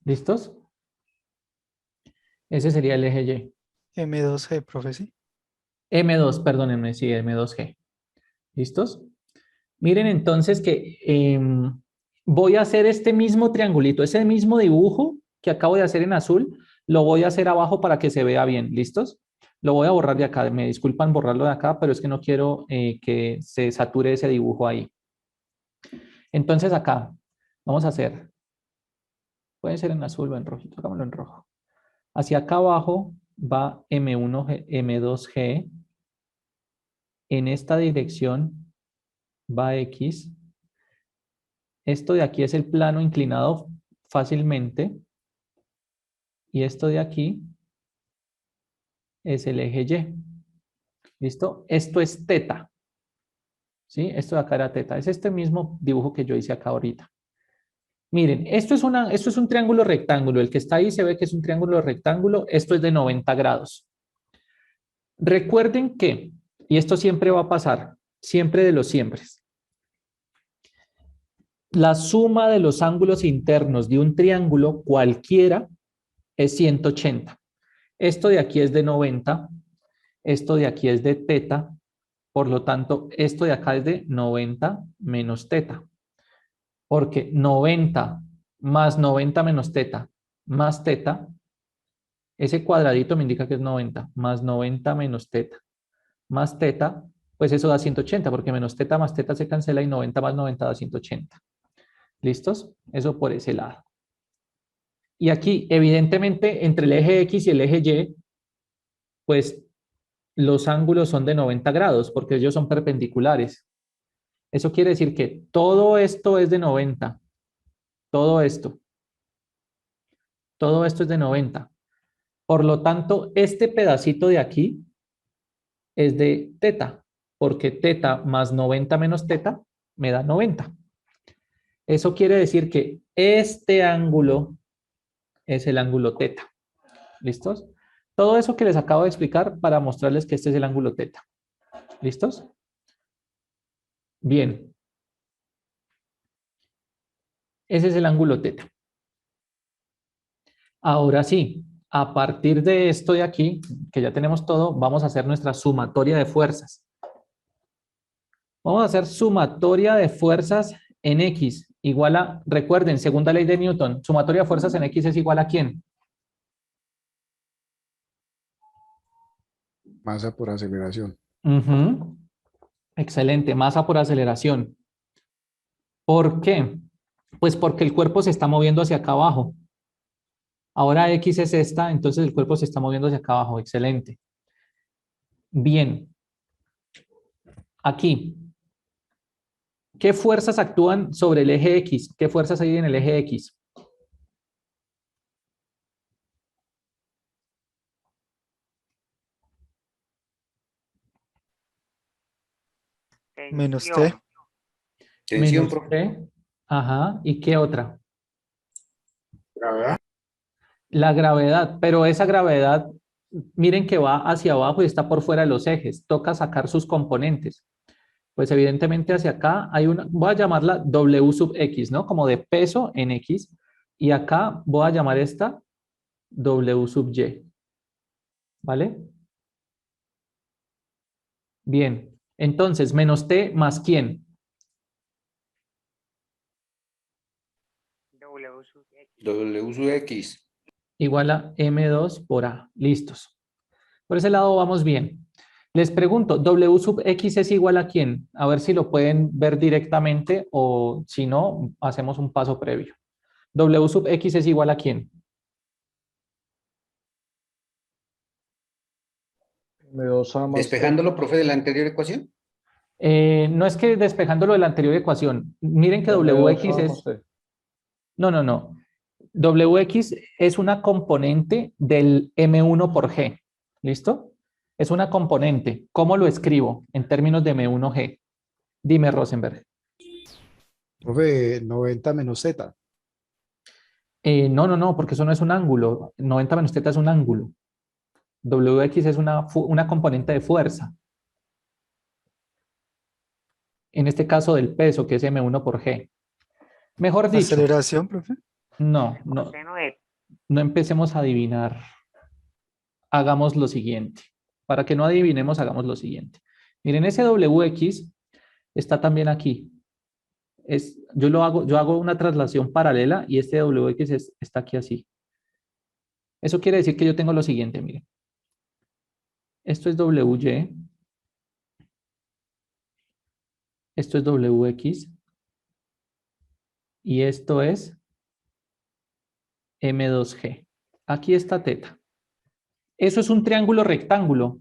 ¿Listos? Ese sería el eje Y.
M2G, profe, ¿sí?
M2, perdónenme, sí, M2G. ¿Listos? Miren entonces que voy a hacer este mismo triangulito, ese mismo dibujo que acabo de hacer en azul, lo voy a hacer abajo para que se vea bien. ¿Listos? Lo voy a borrar de acá. Me disculpan borrarlo de acá, pero es que no quiero que se sature ese dibujo ahí. Entonces acá vamos a hacer, puede ser en azul o en rojito, hagámoslo en rojo. Hacia acá abajo va M1G, M2G. En esta dirección va X. Esto de aquí es el plano inclinado fácilmente. Y esto de aquí es el eje Y. ¿Listo? Esto es teta. ¿Sí? Esto de acá era teta. Es este mismo dibujo que yo hice acá ahorita. Miren, esto es un triángulo rectángulo. El que está ahí se ve que es un triángulo rectángulo. Esto es de 90 grados. Recuerden que, y esto siempre va a pasar, siempre de los siempre. La suma de los ángulos internos de un triángulo cualquiera es 180. Esto de aquí es de 90, esto de aquí es de teta, por lo tanto, esto de acá es de 90 menos teta. Porque 90 más 90 menos teta más teta, ese cuadradito me indica que es 90, más 90 menos teta más teta, pues eso da 180, porque menos teta más teta se cancela y 90 más 90 da 180. ¿Listos? Eso por ese lado. Y aquí, evidentemente, entre el eje X y el eje Y, pues los ángulos son de 90 grados, porque ellos son perpendiculares. Eso quiere decir que todo esto es de 90. Todo esto es de 90. Por lo tanto, este pedacito de aquí es de teta, porque teta más 90 menos teta me da 90. Eso quiere decir que este ángulo es el ángulo teta. ¿Listos? Todo eso que les acabo de explicar para mostrarles que este es el ángulo teta. ¿Listos? Bien. Ese es el ángulo teta. Ahora sí, a partir de esto de aquí, que ya tenemos todo, vamos a hacer nuestra sumatoria de fuerzas. Vamos a hacer sumatoria de fuerzas en X igual a, recuerden, segunda ley de Newton, sumatoria de fuerzas en X es igual a ¿quién?
Masa por aceleración.
Excelente, masa por aceleración. ¿Por qué? Pues porque el cuerpo se está moviendo hacia acá abajo. Ahora X es esta, entonces el cuerpo se está moviendo hacia acá abajo. Excelente. Bien. Aquí. ¿Qué fuerzas actúan sobre el eje X? ¿Qué fuerzas hay en el eje X?
Menos T.
Tensión,
Menos T. Ajá. ¿Y qué otra?
Gravedad.
La gravedad, pero esa gravedad, miren que va hacia abajo y está por fuera de los ejes. Toca sacar sus componentes. Pues evidentemente hacia acá hay una, voy a llamarla W sub X, ¿no? Como de peso en X. Y acá voy a llamar esta W sub Y. ¿Vale? Bien. Entonces, menos T más ¿quién?
W sub X.
Igual a M2 por A. Listos. Por ese lado vamos bien. Les pregunto, ¿W sub X es igual a quién? A ver si lo pueden ver directamente o si no, hacemos un paso previo. ¿W sub X es igual a quién?
Despejándolo, profe, de la anterior ecuación.
No es que despejándolo de la anterior ecuación. Miren que WX es... No. WX es una componente del M1 por G. ¿Listo? Es una componente. ¿Cómo lo escribo en términos de M1G? Dime, Rosenberg.
Profe, 90 menos Z.
No, porque eso no es un ángulo. 90 menos teta es un ángulo. WX es una componente de fuerza. En este caso del peso, que es M1 por G. Mejor dicho.
¿Aceleración, profe?
No empecemos a adivinar. Hagamos lo siguiente. Para que no adivinemos, hagamos lo siguiente. Miren, ese WX está también aquí. Yo hago una traslación paralela y este WX está aquí así. Eso quiere decir que yo tengo lo siguiente, miren. Esto es WY. Esto es WX. Y esto es M2G. Aquí está teta. Eso es un triángulo rectángulo.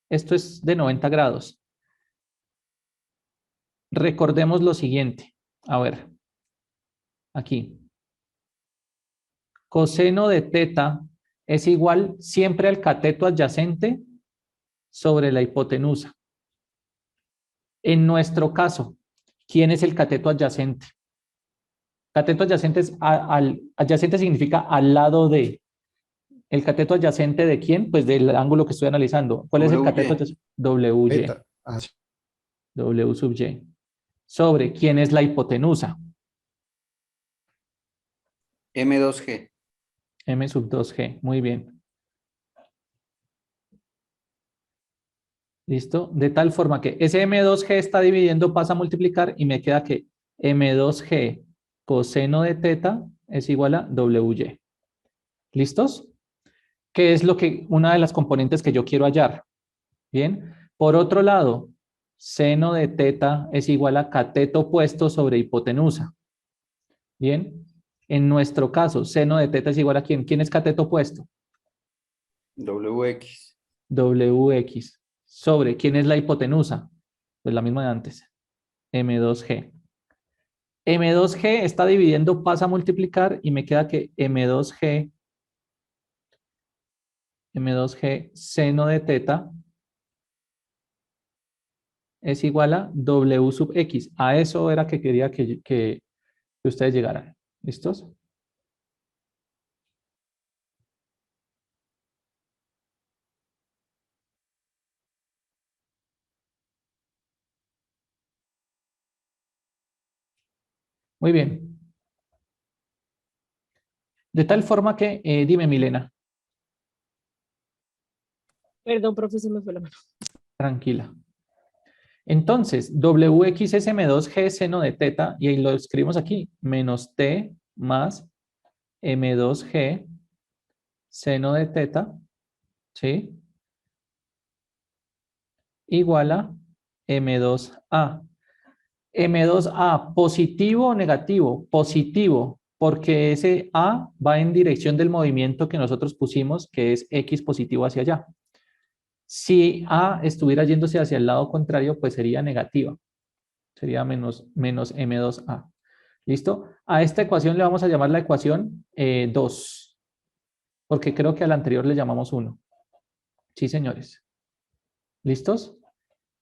Esto es de 90 grados. Recordemos lo siguiente. A ver. Aquí. Coseno de teta es igual siempre al cateto adyacente sobre la hipotenusa. En nuestro caso, ¿quién es el cateto adyacente? Cateto adyacente adyacente significa al lado de. ¿El cateto adyacente de quién? Pues del ángulo que estoy analizando. ¿Cuál es el cateto adyacente? WY. W sub Y. Sobre quién es la hipotenusa.
M2G.
M sub 2G, muy bien. ¿Listo? De tal forma que ese M2G está dividiendo, pasa a multiplicar y me queda que M2G coseno de teta es igual a WY. ¿Listos? Que es una de las componentes que yo quiero hallar. Bien. Por otro lado, seno de teta es igual a cateto opuesto sobre hipotenusa. Bien. En nuestro caso, seno de teta es igual a ¿quién? ¿Quién es cateto opuesto?
WX.
WX. Sobre ¿quién es la hipotenusa? Pues la misma de antes. M2G. M2G está dividiendo, pasa a multiplicar y me queda que M2G seno de teta es igual a W sub X. A eso era que quería que ustedes llegaran. ¿Listos? Muy bien. De tal forma que, dime Milena.
Perdón, profe, se me fue la mano.
Tranquila. Entonces, WX es M2G seno de teta, y ahí lo escribimos aquí, menos T más M2G seno de teta, ¿sí? Igual a M2A. M2A, ¿positivo o negativo? Positivo, porque ese A va en dirección del movimiento que nosotros pusimos, que es X positivo hacia allá. Si A estuviera yéndose hacia el lado contrario, pues sería negativa. Sería menos M2A. ¿Listo? A esta ecuación le vamos a llamar la ecuación 2, porque creo que a la anterior le llamamos 1. Sí, señores. ¿Listos?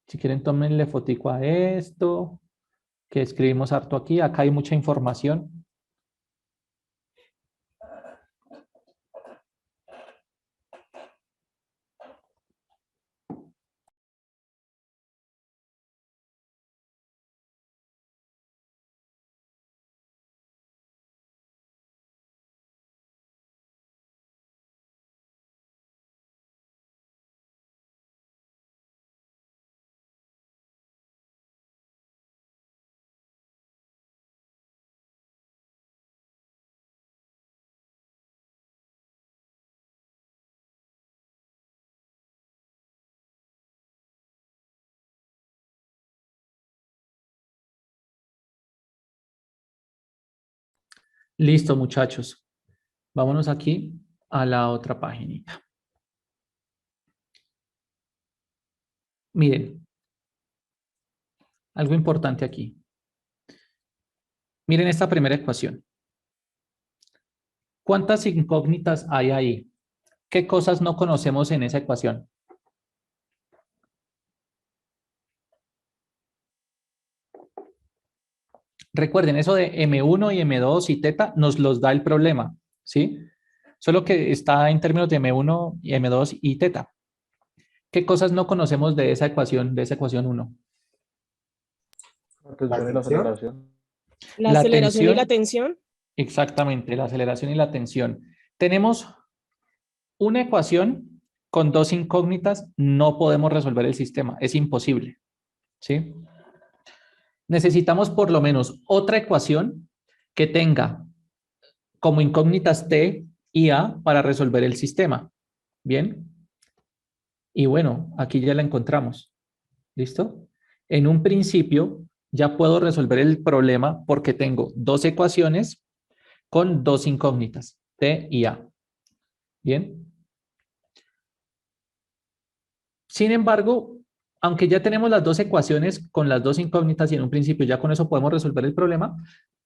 Si quieren, tómenle fotico a esto, que escribimos harto aquí. Acá hay mucha información. Listo, muchachos. Vámonos aquí a la otra paginita. Miren, algo importante aquí. Miren esta primera ecuación. ¿Cuántas incógnitas hay ahí? ¿Qué cosas no conocemos en esa ecuación? Recuerden, eso de M1 y M2 y teta nos los da el problema, ¿sí? Solo que está en términos de M1 y M2 y teta. ¿Qué cosas no conocemos de esa ecuación 1?
La tensión y la aceleración.
La aceleración y la tensión.
Exactamente, la aceleración y la tensión. Tenemos una ecuación con dos incógnitas, no podemos resolver el sistema, es imposible, ¿sí? Necesitamos por lo menos otra ecuación que tenga como incógnitas T y A para resolver el sistema. ¿Bien? Y bueno, aquí ya la encontramos. ¿Listo? En un principio ya puedo resolver el problema porque tengo dos ecuaciones con dos incógnitas, T y A. ¿Bien? Sin embargo, aunque ya tenemos las dos ecuaciones con las dos incógnitas y en un principio ya con eso podemos resolver el problema,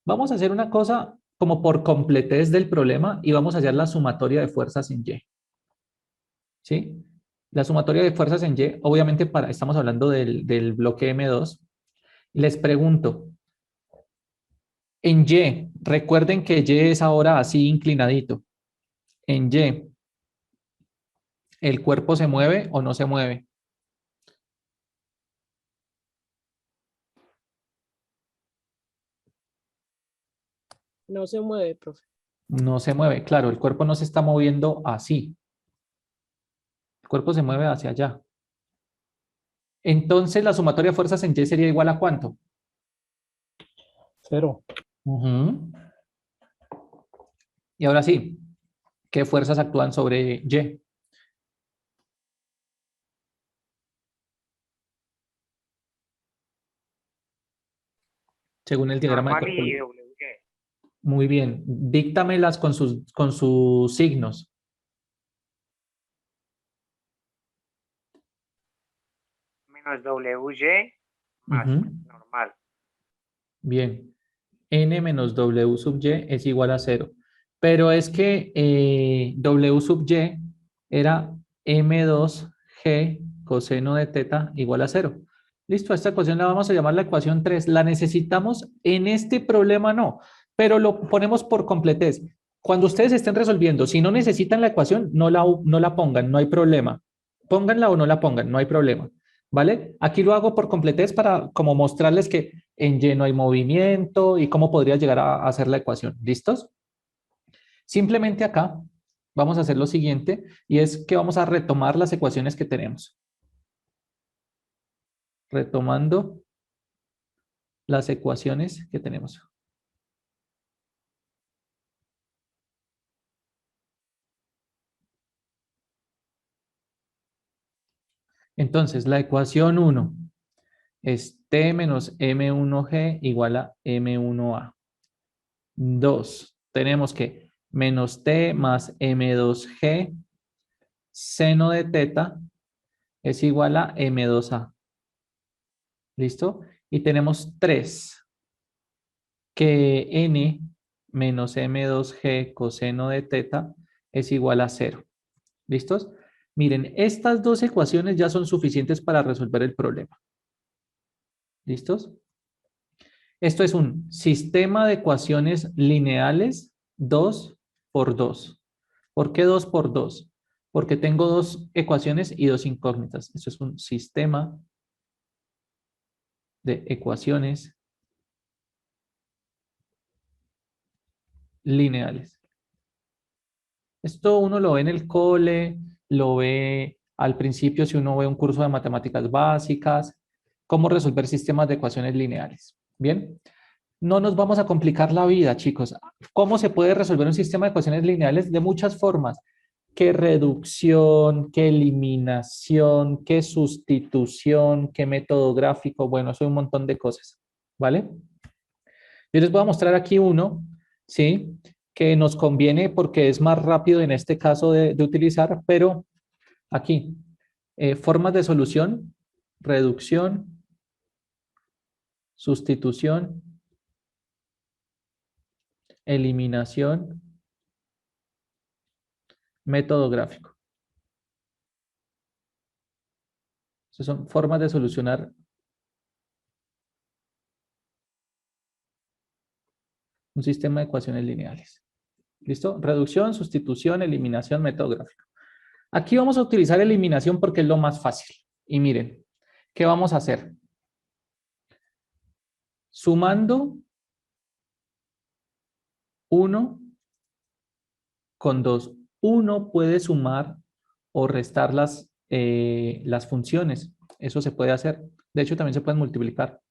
vamos a hacer una cosa como por completez del problema y vamos a hallar la sumatoria de fuerzas en Y. ¿Sí? La sumatoria de fuerzas en Y, obviamente estamos hablando del bloque M2. Les pregunto, en Y, recuerden que Y es ahora así inclinadito. En Y, ¿el cuerpo se mueve o no se mueve?
No se mueve, profe.
No se mueve. Claro, el cuerpo no se está moviendo así. El cuerpo se mueve hacia allá. Entonces, la sumatoria de fuerzas en Y sería igual a ¿cuánto?
0.
Ujú. Y ahora sí, ¿qué fuerzas actúan sobre Y? Según el diagrama de
Normal
cuerpo
y
libre.
WY.
Muy bien. Díctamelas con sus signos.
Menos WY más
Ujú.
normal.
Bien. N menos W sub Y es igual a 0. Pero es que W sub Y era M2G coseno de teta igual a 0. Listo, esta ecuación la vamos a llamar la ecuación 3. ¿La necesitamos? En este problema no, pero lo ponemos por completez. Cuando ustedes estén resolviendo, si no necesitan la ecuación, no la pongan, no hay problema. Pónganla o no la pongan, no hay problema. ¿Vale? Aquí lo hago por completez para como mostrarles que en Y no hay movimiento y cómo podría llegar a hacer la ecuación. ¿Listos? Simplemente acá vamos a hacer lo siguiente y es que vamos a retomar las ecuaciones que tenemos. Retomando las ecuaciones que tenemos. Entonces, la ecuación 1 es T menos M1G igual a M1A. 2, tenemos que menos T más M2G seno de teta es igual a M2A. ¿Listo? Y tenemos 3, que N menos M2G coseno de teta es igual a 0. ¿Listos? Miren, estas dos ecuaciones ya son suficientes para resolver el problema. ¿Listos? Esto es un sistema de ecuaciones lineales 2 por 2. ¿Por qué 2 por 2? Porque tengo dos ecuaciones y dos incógnitas. Esto es un sistema de ecuaciones lineales. Esto uno lo ve en el cole, lo ve al principio si uno ve un curso de matemáticas básicas, cómo resolver sistemas de ecuaciones lineales. Bien, no nos vamos a complicar la vida, chicos. ¿Cómo se puede resolver un sistema de ecuaciones lineales? De muchas formas. ¿Qué reducción, qué eliminación, qué sustitución, qué método gráfico? Bueno, eso es un montón de cosas, ¿vale? Yo les voy a mostrar aquí uno, ¿sí? Que nos conviene porque es más rápido en este caso de utilizar, pero aquí, formas de solución, reducción, sustitución, eliminación, método gráfico. Esas son formas de solucionar un sistema de ecuaciones lineales. ¿Listo? Reducción, sustitución, eliminación, método gráfico. Aquí vamos a utilizar eliminación porque es lo más fácil. Y miren, ¿qué vamos a hacer? Sumando 1 con 2. Uno puede sumar o restar las funciones. Eso se puede hacer. De hecho, también se pueden multiplicar.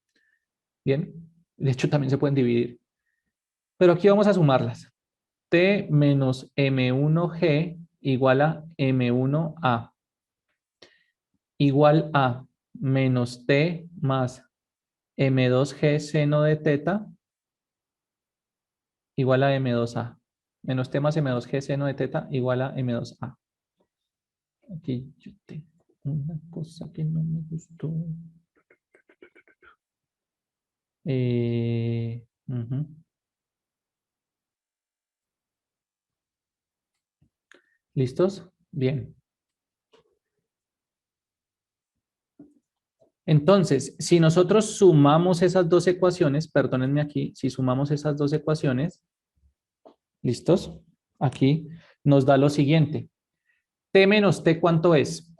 Bien. De hecho, también se pueden dividir. Pero aquí vamos a sumarlas. T menos M1G igual a M1A. Igual a menos T más M2G seno de teta igual a M2A. Menos T más M2G seno de teta igual a M2A. Aquí yo tengo una cosa que no me gustó. Ujú. ¿Listos? Bien. Entonces, si nosotros sumamos esas dos ecuaciones, perdónenme aquí, si sumamos esas dos ecuaciones, ¿listos? Aquí nos da lo siguiente. T menos T, ¿cuánto es?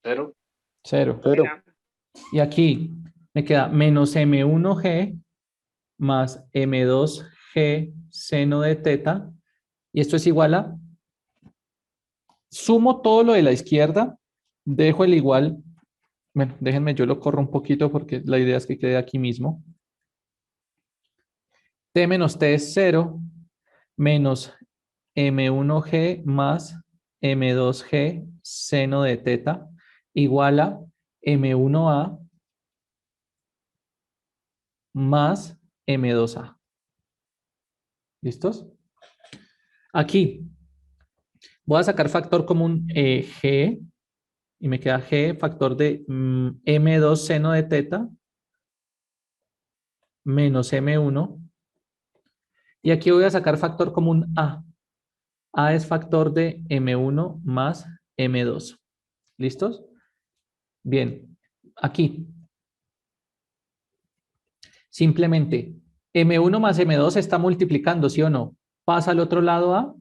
0.
0.
Cero.
Y aquí, Me queda menos M1G más M2G seno de teta. Y esto es igual a, sumo todo lo de la izquierda, dejo el igual, bueno, déjenme, yo lo corro un poquito porque la idea es que quede aquí mismo. T menos T es 0, menos M1G más M2G seno de teta, igual a M1A más M2A. ¿Listos? Aquí voy a sacar factor común G y me queda G factor de M2 seno de teta menos M1. Y aquí voy a sacar factor común A. A es factor de M1 más M2. ¿Listos? Bien, aquí. Simplemente M1 más M2 se está multiplicando, ¿sí o no? Pasa al otro lado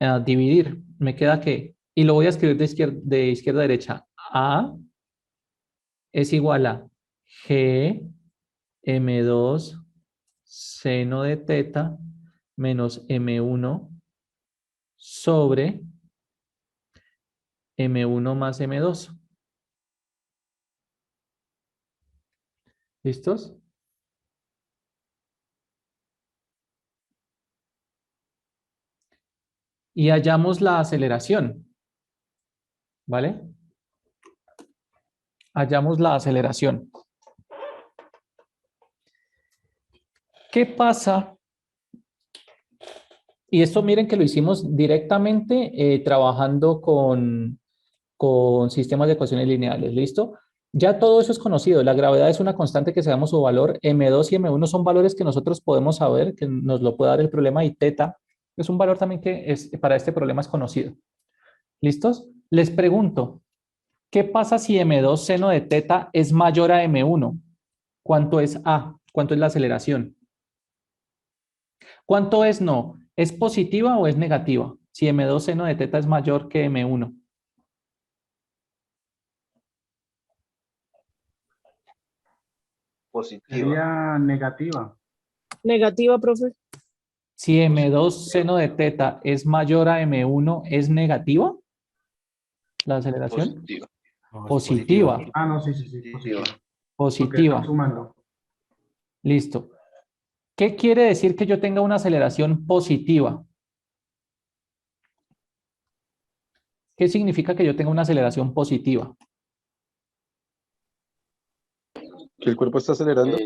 a dividir. Me queda que, y lo voy a escribir de izquierda a derecha. A es igual a G M2 seno de teta menos M1 sobre M1 más M2. ¿Listos? Y hallamos la aceleración. ¿Vale? Hallamos la aceleración. ¿Qué pasa? Y esto miren que lo hicimos directamente trabajando con sistemas de ecuaciones lineales. ¿Listo? Ya todo eso es conocido. La gravedad es una constante que sabemos su valor. M2 y M1 son valores que nosotros podemos saber, que nos lo puede dar el problema. Y teta es un valor también que para este problema es conocido. ¿Listos? Les pregunto, ¿qué pasa si M2 seno de teta es mayor a M1? ¿Cuánto es A? ¿Cuánto es la aceleración? ¿Cuánto es no? ¿Es positiva o es negativa? Si M2 seno de teta es mayor que M1.
Positiva.
Sería negativa.
Negativa, profe.
Si M2 seno de teta es mayor a M1, ¿es negativa la aceleración?
Positiva.
Positiva.
Ah, no, sí, positiva.
Positiva.
Porque está sumando.
Listo. ¿Qué quiere decir que yo tenga una aceleración positiva? ¿Qué significa que yo tenga una aceleración positiva?
¿Que el cuerpo está acelerando?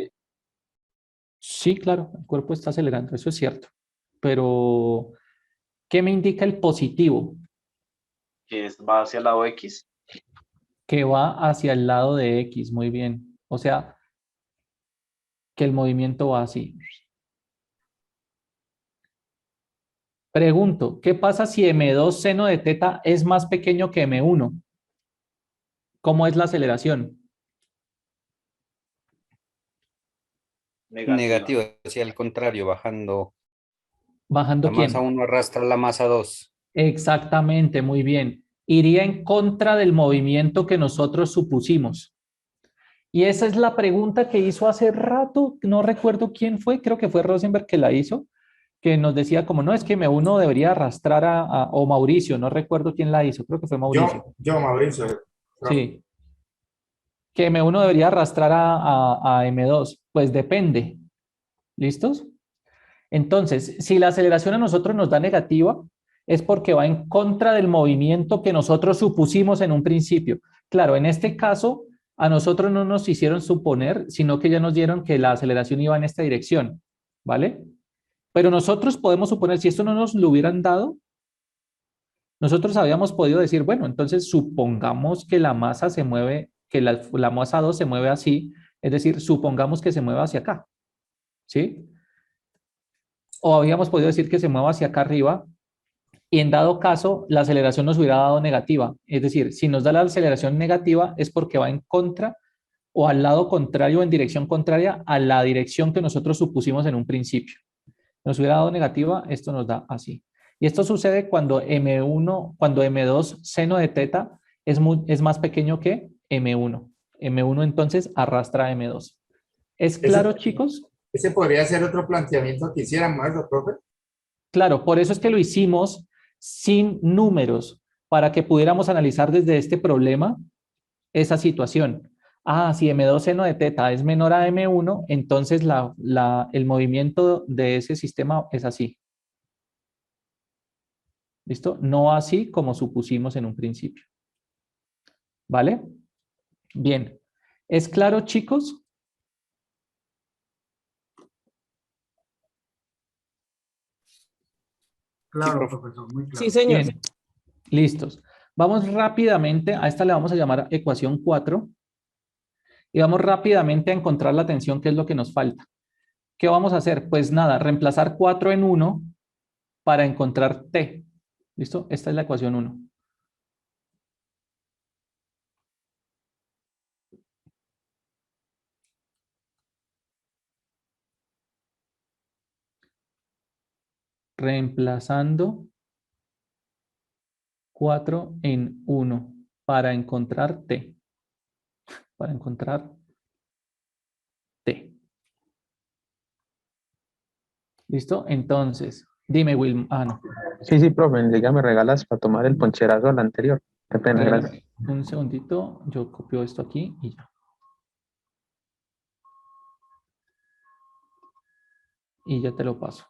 Sí, claro, el cuerpo está acelerando, eso es cierto. Pero, ¿qué me indica el positivo?
Que va hacia el lado X.
Que va hacia el lado de X, muy bien. O sea, que el movimiento va así. Pregunto, ¿qué pasa si M2 seno de teta es más pequeño que M1? ¿Cómo es la aceleración?
Negativo, hacia el contrario, bajando.
¿Bajando
La
quién?
masa 1 arrastra la masa 2.
Exactamente, muy bien. Iría en contra del movimiento que nosotros supusimos. Y esa es la pregunta que hizo hace rato, no recuerdo quién fue, creo que fue Rosenberg que la hizo, que nos decía como, no, es que M1 debería arrastrar o Mauricio, no recuerdo quién la hizo, creo que fue Mauricio.
Yo Mauricio.
Sí. Que M1 debería arrastrar a M2. Pues depende. ¿Listos? Entonces, si la aceleración a nosotros nos da negativa, es porque va en contra del movimiento que nosotros supusimos en un principio. Claro, en este caso, a nosotros no nos hicieron suponer, sino que ya nos dieron que la aceleración iba en esta dirección. ¿Vale? Pero nosotros podemos suponer, si esto no nos lo hubieran dado, nosotros habíamos podido decir, bueno, entonces supongamos que la masa se mueve, que la masa 2 se mueve así, es decir, supongamos que se mueve hacia acá, ¿sí? O habíamos podido decir que se mueva hacia acá arriba y en dado caso la aceleración nos hubiera dado negativa, es decir, si nos da la aceleración negativa es porque va en contra o al lado contrario, en dirección contraria a la dirección que nosotros supusimos en un principio. Nos hubiera dado negativa, esto nos da así. Y esto sucede cuando M2 seno de teta es más pequeño que M1. M1 entonces arrastra a M2. ¿Es claro, chicos?
Ese podría ser otro planteamiento que hiciéramos, ¿no, profe?
Claro, por eso es que lo hicimos sin números, para que pudiéramos analizar desde este problema esa situación. Ah, si M2 seno de teta es menor a M1, entonces el movimiento de ese sistema es así. ¿Listo? No así como supusimos en un principio. ¿Vale? Bien. ¿Es claro, chicos?
Claro, profesor, muy claro.
Sí, señor.
Bien. Listos. Vamos rápidamente, a esta le vamos a llamar ecuación 4. Y vamos rápidamente a encontrar la tensión, que es lo que nos falta. ¿Qué vamos a hacer? Pues nada, reemplazar 4 en 1 para encontrar T. ¿Listo? Esta es la ecuación 1. Reemplazando 4 en 1 para encontrar T. Para encontrar T. ¿Listo? Entonces, dime, Will. Ah, no.
Sí, profe, ya me regalas para tomar el poncherazo al anterior. Qué pena, gracias.
Un segundito, yo copio esto aquí y ya. Y ya te lo paso.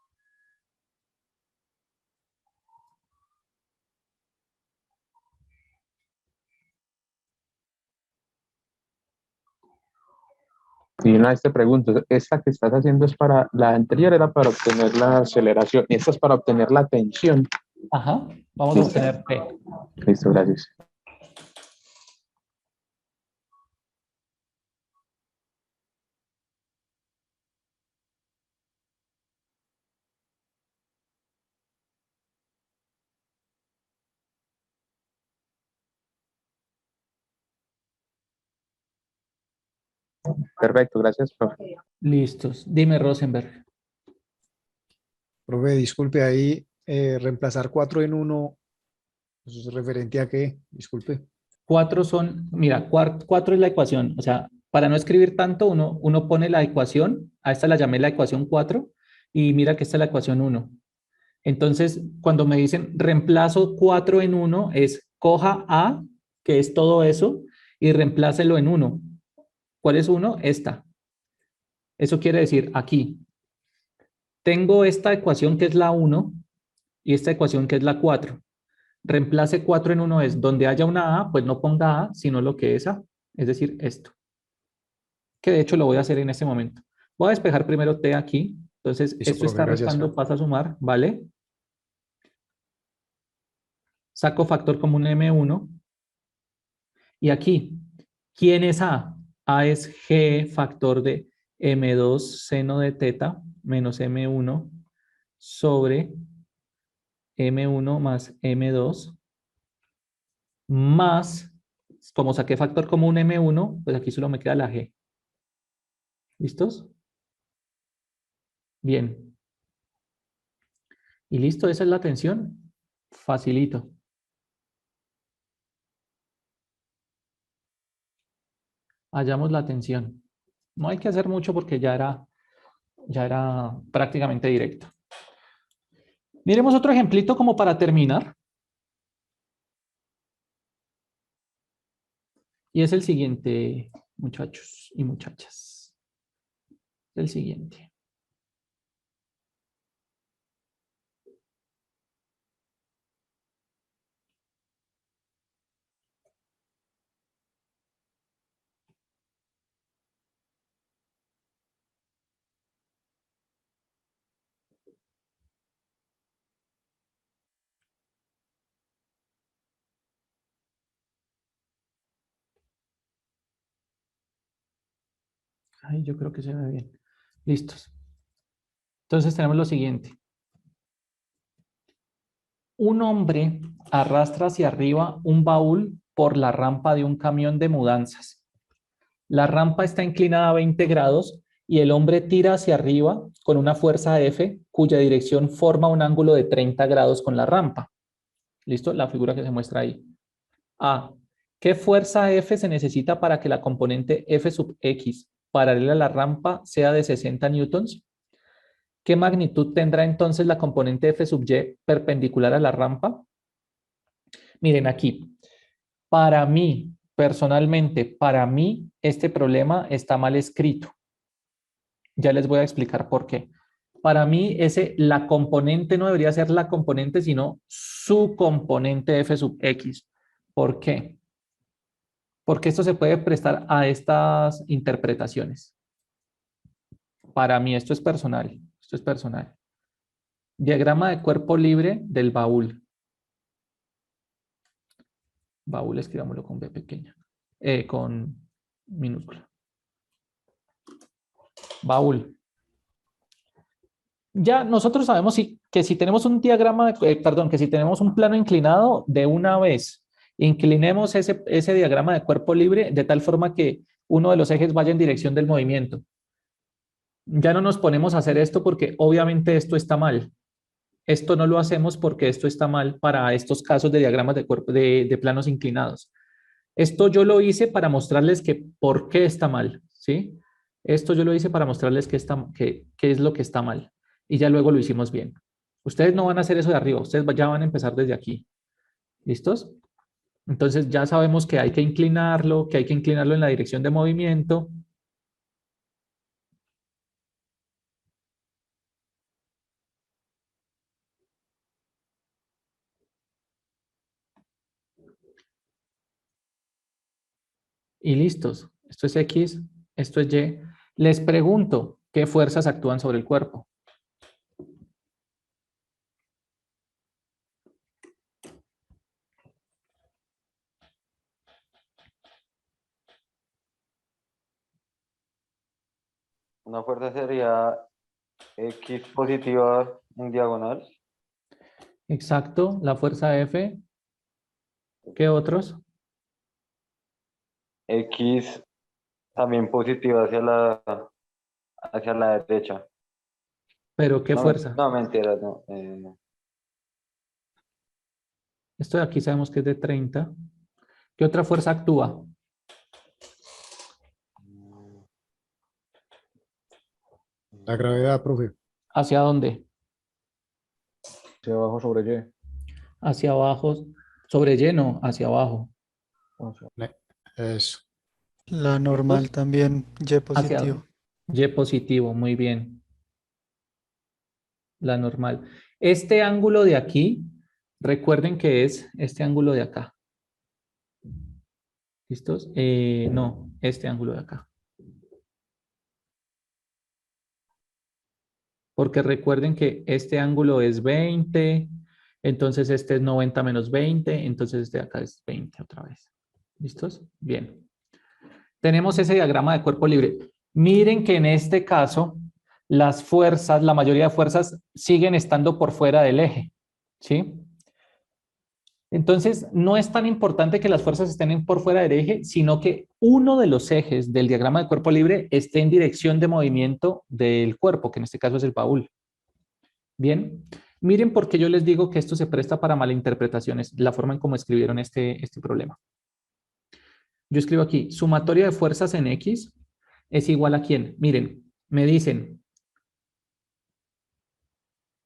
Y una vez te pregunto, ¿esta que estás haciendo es para, la anterior era para obtener la aceleración, y esta es para obtener la tensión?
Ajá, vamos a obtener P.
Listo, gracias. Perfecto, gracias, profe.
Listos. Dime, Rosenberg.
Profe, disculpe ahí, reemplazar 4 en 1, ¿eso es referente a qué? Disculpe.
4 son, mira, 4 es la ecuación. O sea, para no escribir tanto, uno pone la ecuación, a esta la llamé la ecuación 4, y mira que esta es la ecuación 1. Entonces, cuando me dicen reemplazo 4 en 1, es coja A, que es todo eso, y reemplácelo en 1. ¿Cuál es 1? Esta. Eso quiere decir aquí. Tengo esta ecuación que es la 1 y esta ecuación que es la 4. Reemplace 4 en 1 es donde haya una A, pues no ponga A, sino lo que es A, es decir, esto. Que de hecho lo voy a hacer en este momento. Voy a despejar primero T aquí. Entonces,
Listo,
esto
profe,
está
gracias.
restando, pasa a sumar, ¿vale? Saco factor común M1. Y aquí, ¿quién es A? A es G factor de M2 seno de teta menos M1 sobre M1 más M2 más, como saqué factor común M1, pues aquí solo me queda la G. ¿Listos? Bien. Y listo, esa es la tensión. Facilito. Hallamos la tensión. No hay que hacer mucho porque ya era prácticamente directo. Miremos otro ejemplito como para terminar. Y es el siguiente, muchachos y muchachas. El siguiente. Ay, yo creo que se ve bien. Listos. Entonces tenemos lo siguiente. Un hombre arrastra hacia arriba un baúl por la rampa de un camión de mudanzas. La rampa está inclinada a 20 grados y el hombre tira hacia arriba con una fuerza F cuya dirección forma un ángulo de 30 grados con la rampa. ¿Listo? La figura que se muestra ahí. A. ¿Qué fuerza F se necesita para que la componente F sub X paralela a la rampa sea de 60 newtons? ¿Qué magnitud tendrá entonces la componente F sub Y perpendicular a la rampa? Miren aquí, para mí, personalmente, para mí, este problema está mal escrito. Ya les voy a explicar por qué. Para mí, la componente no debería ser la componente, sino su componente F sub X. ¿Por qué? Porque esto se puede prestar a estas interpretaciones. Para mí, esto es personal. Esto es personal. Diagrama de cuerpo libre del baúl. Baúl, escribámoslo con B pequeña. Con minúscula. Baúl. Ya nosotros sabemos que si tenemos un diagrama, que si tenemos un plano inclinado, de una vez inclinemos ese diagrama de cuerpo libre de tal forma que uno de los ejes vaya en dirección del movimiento. Ya no nos ponemos a hacer esto porque obviamente esto está mal. Esto no lo hacemos porque esto está mal para estos casos de diagramas de cuerpo de planos inclinados. Esto yo lo hice para mostrarles que por qué está mal, ¿sí? Esto yo lo hice para mostrarles qué es lo que está mal. Y ya luego lo hicimos bien. Ustedes no van a hacer eso de arriba, ustedes ya van a empezar desde aquí. ¿Listos? Entonces ya sabemos que hay que inclinarlo en la dirección de movimiento. Y listos. Esto es X, esto es Y. Les pregunto, ¿qué fuerzas actúan sobre el cuerpo?
Una fuerza sería X positiva en diagonal.
Exacto, la fuerza F. ¿Qué otros?
X también positiva hacia la derecha.
¿Pero qué fuerza?
No, mentira, no.
Esto de aquí sabemos que es de 30. ¿Qué otra fuerza actúa?
La gravedad, profe.
¿Hacia dónde?
Hacia abajo sobre Y.
Hacia abajo. Sobre Y, no, hacia abajo.
Eso.
La normal también, Y
Hacia
positivo.
Y positivo, muy bien. La normal. Este ángulo de aquí, recuerden que es este ángulo de acá. ¿Listos? No, este ángulo de acá. Porque recuerden que este ángulo es 20, entonces este es 90 menos 20, entonces este de acá es 20 otra vez. ¿Listos? Bien. Tenemos ese diagrama de cuerpo libre. Miren que en este caso, las fuerzas, la mayoría de fuerzas siguen estando por fuera del eje. ¿Sí? Entonces, no es tan importante que las fuerzas estén por fuera del eje, sino que uno de los ejes del diagrama de cuerpo libre esté en dirección de movimiento del cuerpo, que en este caso es el baúl. Bien, miren por qué yo les digo que esto se presta para malinterpretaciones, la forma en cómo escribieron este problema. Yo escribo aquí, sumatoria de fuerzas en X es igual a ¿quién? Miren, me dicen,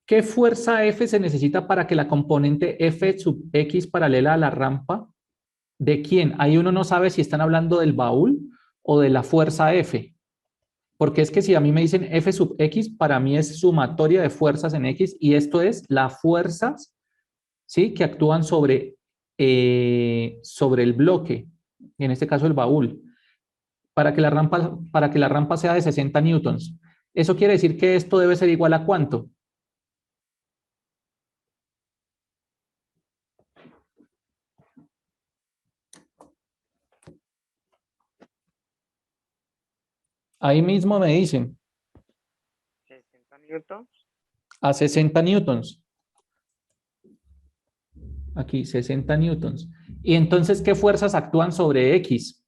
¿qué fuerza F se necesita para que la componente F sub X paralela a la rampa? ¿De quién? Ahí uno no sabe si están hablando del baúl o de la fuerza F. Porque es que si a mí me dicen F sub X, para mí es sumatoria de fuerzas en X y esto es las fuerzas, ¿sí?, que actúan sobre el bloque, en este caso el baúl, para que la rampa sea de 60 newtons. Eso quiere decir que esto debe ser igual a ¿cuánto? Ahí mismo me dicen.
60 newtons.
A 60 newtons. Aquí, 60 newtons. Y entonces, ¿qué fuerzas actúan sobre X?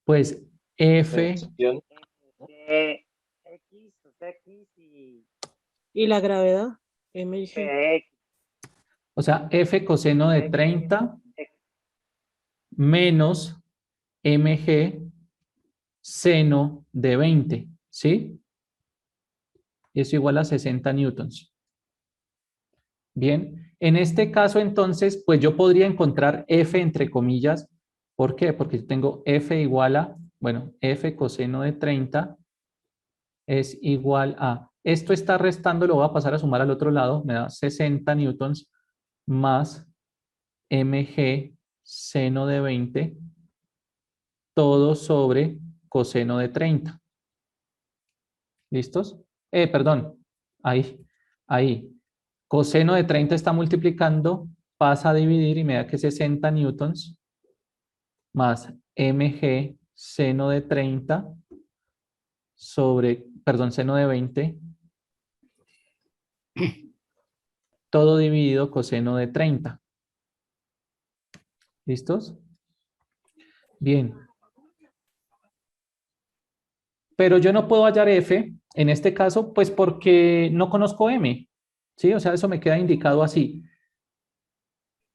Pues F.
X y
¿Y la gravedad? M y G.
O sea, F coseno de 30 menos mg seno de 20, ¿sí? Eso igual a 60 newtons. Bien, en este caso entonces, pues yo podría encontrar F entre comillas. ¿Por qué? Porque tengo F igual a, bueno, F coseno de 30 es igual a, esto está restando, lo voy a pasar a sumar al otro lado, me da 60 newtons más mg seno de 20, todo sobre coseno de 30. ¿Listos? Perdón, ahí. Coseno de 30 está multiplicando, pasa a dividir y me da que 60 newtons más mg seno de 30 sobre, perdón, seno de 20, todo dividido coseno de 30. ¿Listos? Bien. Pero yo no puedo hallar F, en este caso, pues porque no conozco M. ¿Sí? O sea, eso me queda indicado así.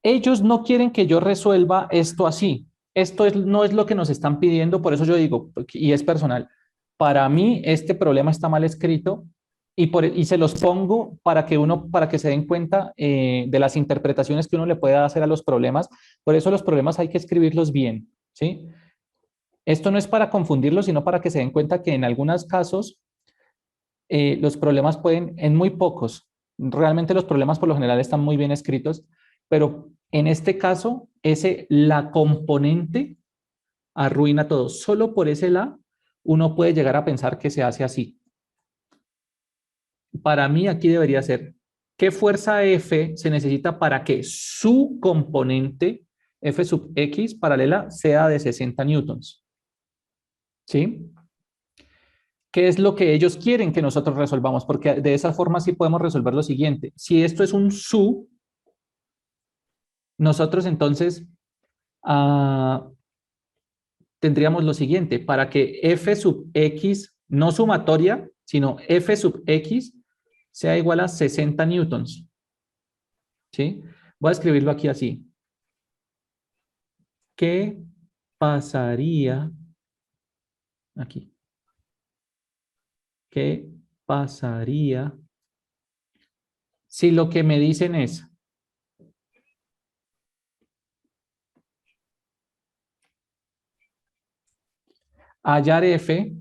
Ellos no quieren que yo resuelva esto así. Esto no es lo que nos están pidiendo, por eso yo digo, y es personal, para mí este problema está mal escrito y se los pongo para que se den cuenta de las interpretaciones que uno le pueda hacer a los problemas. Por eso los problemas hay que escribirlos bien, ¿sí? Esto no es para confundirlos, sino para que se den cuenta que en algunos casos los problemas pueden, en muy pocos, realmente los problemas por lo general están muy bien escritos, pero en este caso, la componente arruina todo. Solo por ese la, uno puede llegar a pensar que se hace así. Para mí aquí debería ser, ¿qué fuerza F se necesita para que su componente F sub X paralela sea de 60 newtons? ¿Sí? ¿Qué es lo que ellos quieren que nosotros resolvamos? Porque de esa forma sí podemos resolver lo siguiente. Si esto es un su, nosotros entonces tendríamos lo siguiente. Para que F sub X, no sumatoria, sino F sub X sea igual a 60 newtons. ¿Sí? Voy a escribirlo aquí así. ¿Qué pasaría aquí? ¿Qué pasaría si lo que me dicen es hallar F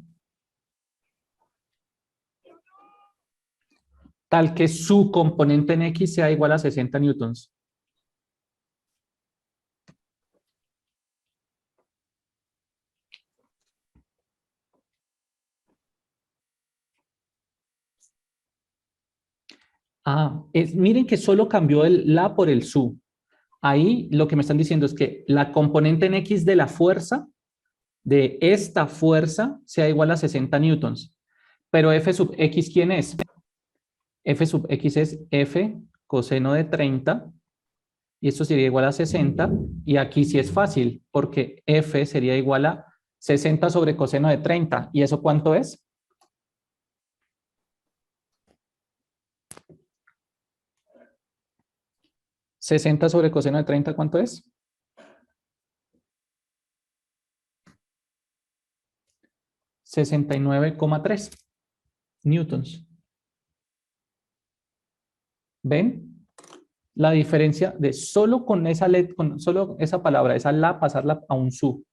tal que su componente en X sea igual a 60 newtons? Miren que solo cambió el la por el su. Ahí lo que me están diciendo es que la componente en X de la fuerza, de esta fuerza, sea igual a 60 newtons. Pero F sub X, ¿quién es? F sub X es F coseno de 30, y esto sería igual a 60, y aquí sí es fácil, porque F sería igual a 60 sobre coseno de 30, ¿y eso cuánto es? ¿60 sobre coseno de 30 cuánto es? 69,3 newtons. ¿Ven? La diferencia de solo con esa con solo esa palabra, esa la, pasarla a un su.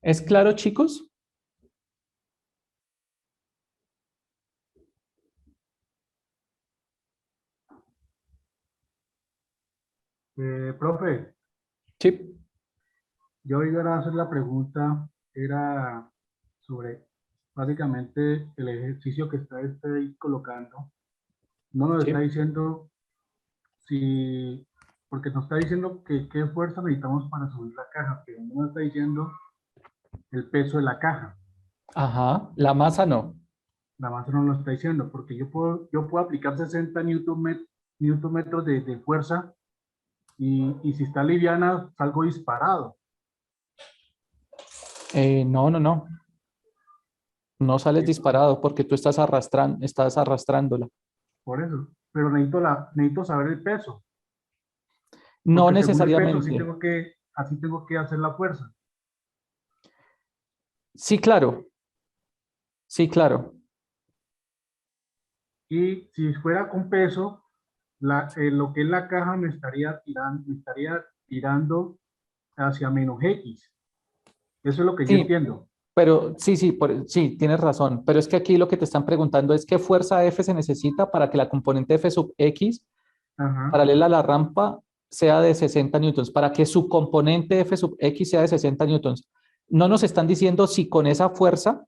¿Es claro, chicos?
Profe,
Sí.
yo iba a hacer la pregunta, era sobre básicamente el ejercicio que está ahí colocando. No nos está diciendo si, porque nos está diciendo que qué fuerza necesitamos para subir la caja, pero no nos está diciendo el peso de la caja.
Ajá, la masa no.
La masa no lo está diciendo, porque yo puedo aplicar 60 newton metros de fuerza y si está liviana salgo disparado.
No. No sales disparado porque tú estás arrastrándola.
Por eso. Pero necesito saber el peso.
No
Porque según el peso,
necesariamente.
así tengo que hacer la fuerza.
Sí, claro. Sí, claro.
Y si fuera con peso, lo que es la caja me estaría tirando hacia menos X. Eso es lo que yo
Sí,
entiendo.
pero sí, sí, tienes razón. Pero es que aquí lo que te están preguntando es qué fuerza F se necesita para que la componente F sub X
Ajá.
paralela a la rampa sea de 60 newtons, para que su componente F sub X sea de 60 newtons. No nos están diciendo si con esa fuerza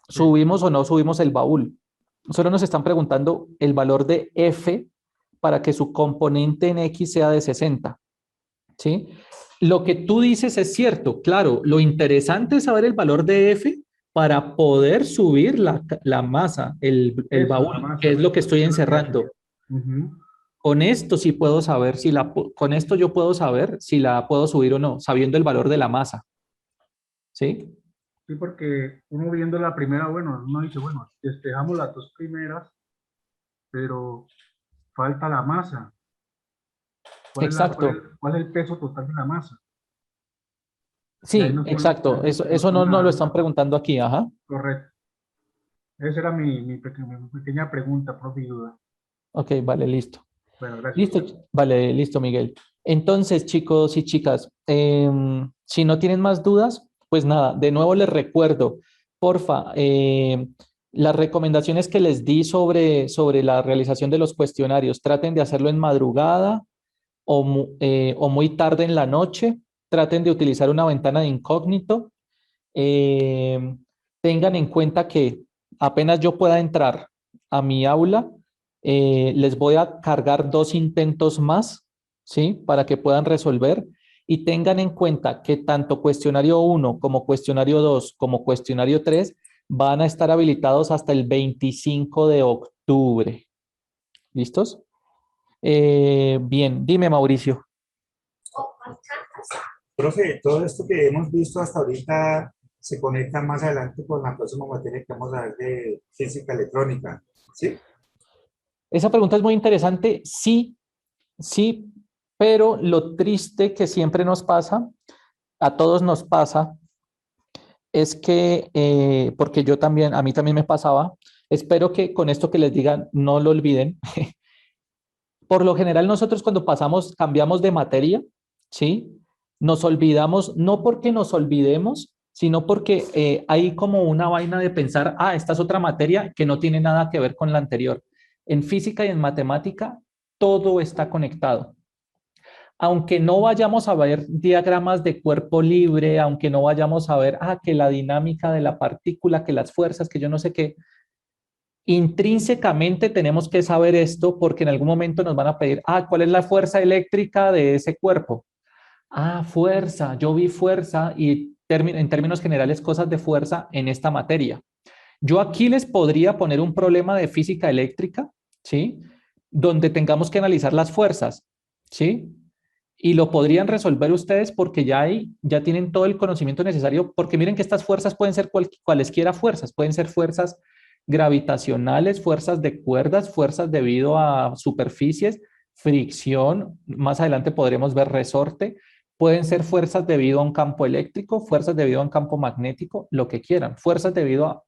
subimos o no subimos el baúl. Solo nos están preguntando el valor de F para que su componente en X sea de 60. ¿Sí? Lo que tú dices es cierto, claro. Lo interesante es saber el valor de F para poder subir la masa, el baúl, que es lo que estoy encerrando. Con esto sí puedo saber con esto yo puedo saber si la puedo subir o no, sabiendo el valor de la masa. ¿Sí?
Sí, porque uno viendo la primera, bueno, uno dice, bueno, despejamos las dos primeras, pero falta la masa.
Exacto.
¿Cuál es el peso total de la masa?
Sí, exacto. Eso no lo están preguntando aquí, ajá.
Correcto. Esa era mi pequeña pregunta, profe, duda.
Ok, vale, listo.
Bueno, gracias.
Listo, vale, listo, Miguel. Entonces, chicos y chicas, si no tienen más dudas, pues nada, de nuevo les recuerdo, porfa, las recomendaciones que les di sobre la realización de los cuestionarios, traten de hacerlo en madrugada o muy tarde en la noche, traten de utilizar una ventana de incógnito, tengan en cuenta que apenas yo pueda entrar a mi aula, les voy a cargar 2 intentos más, ¿sí? Para que puedan resolver y tengan en cuenta que tanto cuestionario 1 como cuestionario 2 como cuestionario 3 van a estar habilitados hasta el 25 de octubre. ¿Listos? Bien, dime, Mauricio.
Profe, todo esto que hemos visto hasta ahorita se conecta más adelante con la próxima materia que vamos a ver de física electrónica, ¿sí?
Esa pregunta es muy interesante. Sí, sí, pero lo triste que siempre nos pasa, a todos nos pasa, es que, porque a mí también me pasaba, espero que con esto que les digan no lo olviden. Por lo general nosotros cuando cambiamos de materia, ¿sí? Nos olvidamos, no porque nos olvidemos, sino porque hay como una vaina de pensar, esta es otra materia que no tiene nada que ver con la anterior. En física y en matemática, todo está conectado. Aunque no vayamos a ver diagramas de cuerpo libre, aunque no vayamos a ver, que la dinámica de la partícula, que las fuerzas, que yo no sé qué, intrínsecamente tenemos que saber esto porque en algún momento nos van a pedir, ¿cuál es la fuerza eléctrica de ese cuerpo? Fuerza, yo vi fuerza y en términos generales cosas de fuerza en esta materia. Yo aquí les podría poner un problema de física eléctrica, ¿sí? Donde tengamos que analizar las fuerzas, ¿sí? Y lo podrían resolver ustedes porque ya tienen todo el conocimiento necesario, porque miren que estas fuerzas pueden ser cualesquiera fuerzas, pueden ser fuerzas gravitacionales, fuerzas de cuerdas, fuerzas debido a superficies, fricción, más adelante podremos ver resorte, pueden ser fuerzas debido a un campo eléctrico, fuerzas debido a un campo magnético, lo que quieran, fuerzas debido a,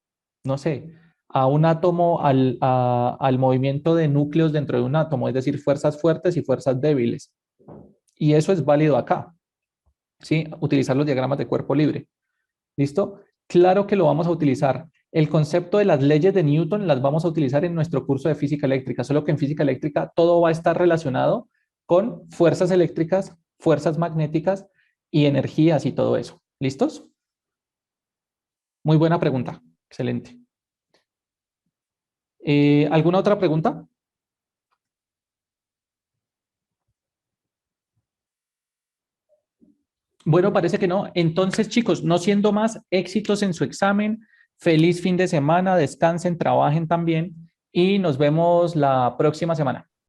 no sé, a un átomo, al movimiento de núcleos dentro de un átomo, es decir, fuerzas fuertes y fuerzas débiles. Y eso es válido acá, ¿sí? Utilizar los diagramas de cuerpo libre. ¿Listo? Claro que lo vamos a utilizar. El concepto de las leyes de Newton las vamos a utilizar en nuestro curso de física eléctrica, solo que en física eléctrica todo va a estar relacionado con fuerzas eléctricas, fuerzas magnéticas y energías y todo eso. ¿Listos? Muy buena pregunta. Excelente. ¿Alguna otra pregunta? Bueno, parece que no. Entonces, chicos, no siendo más, éxitos en su examen. Feliz fin de semana. Descansen, trabajen también y nos vemos la próxima semana.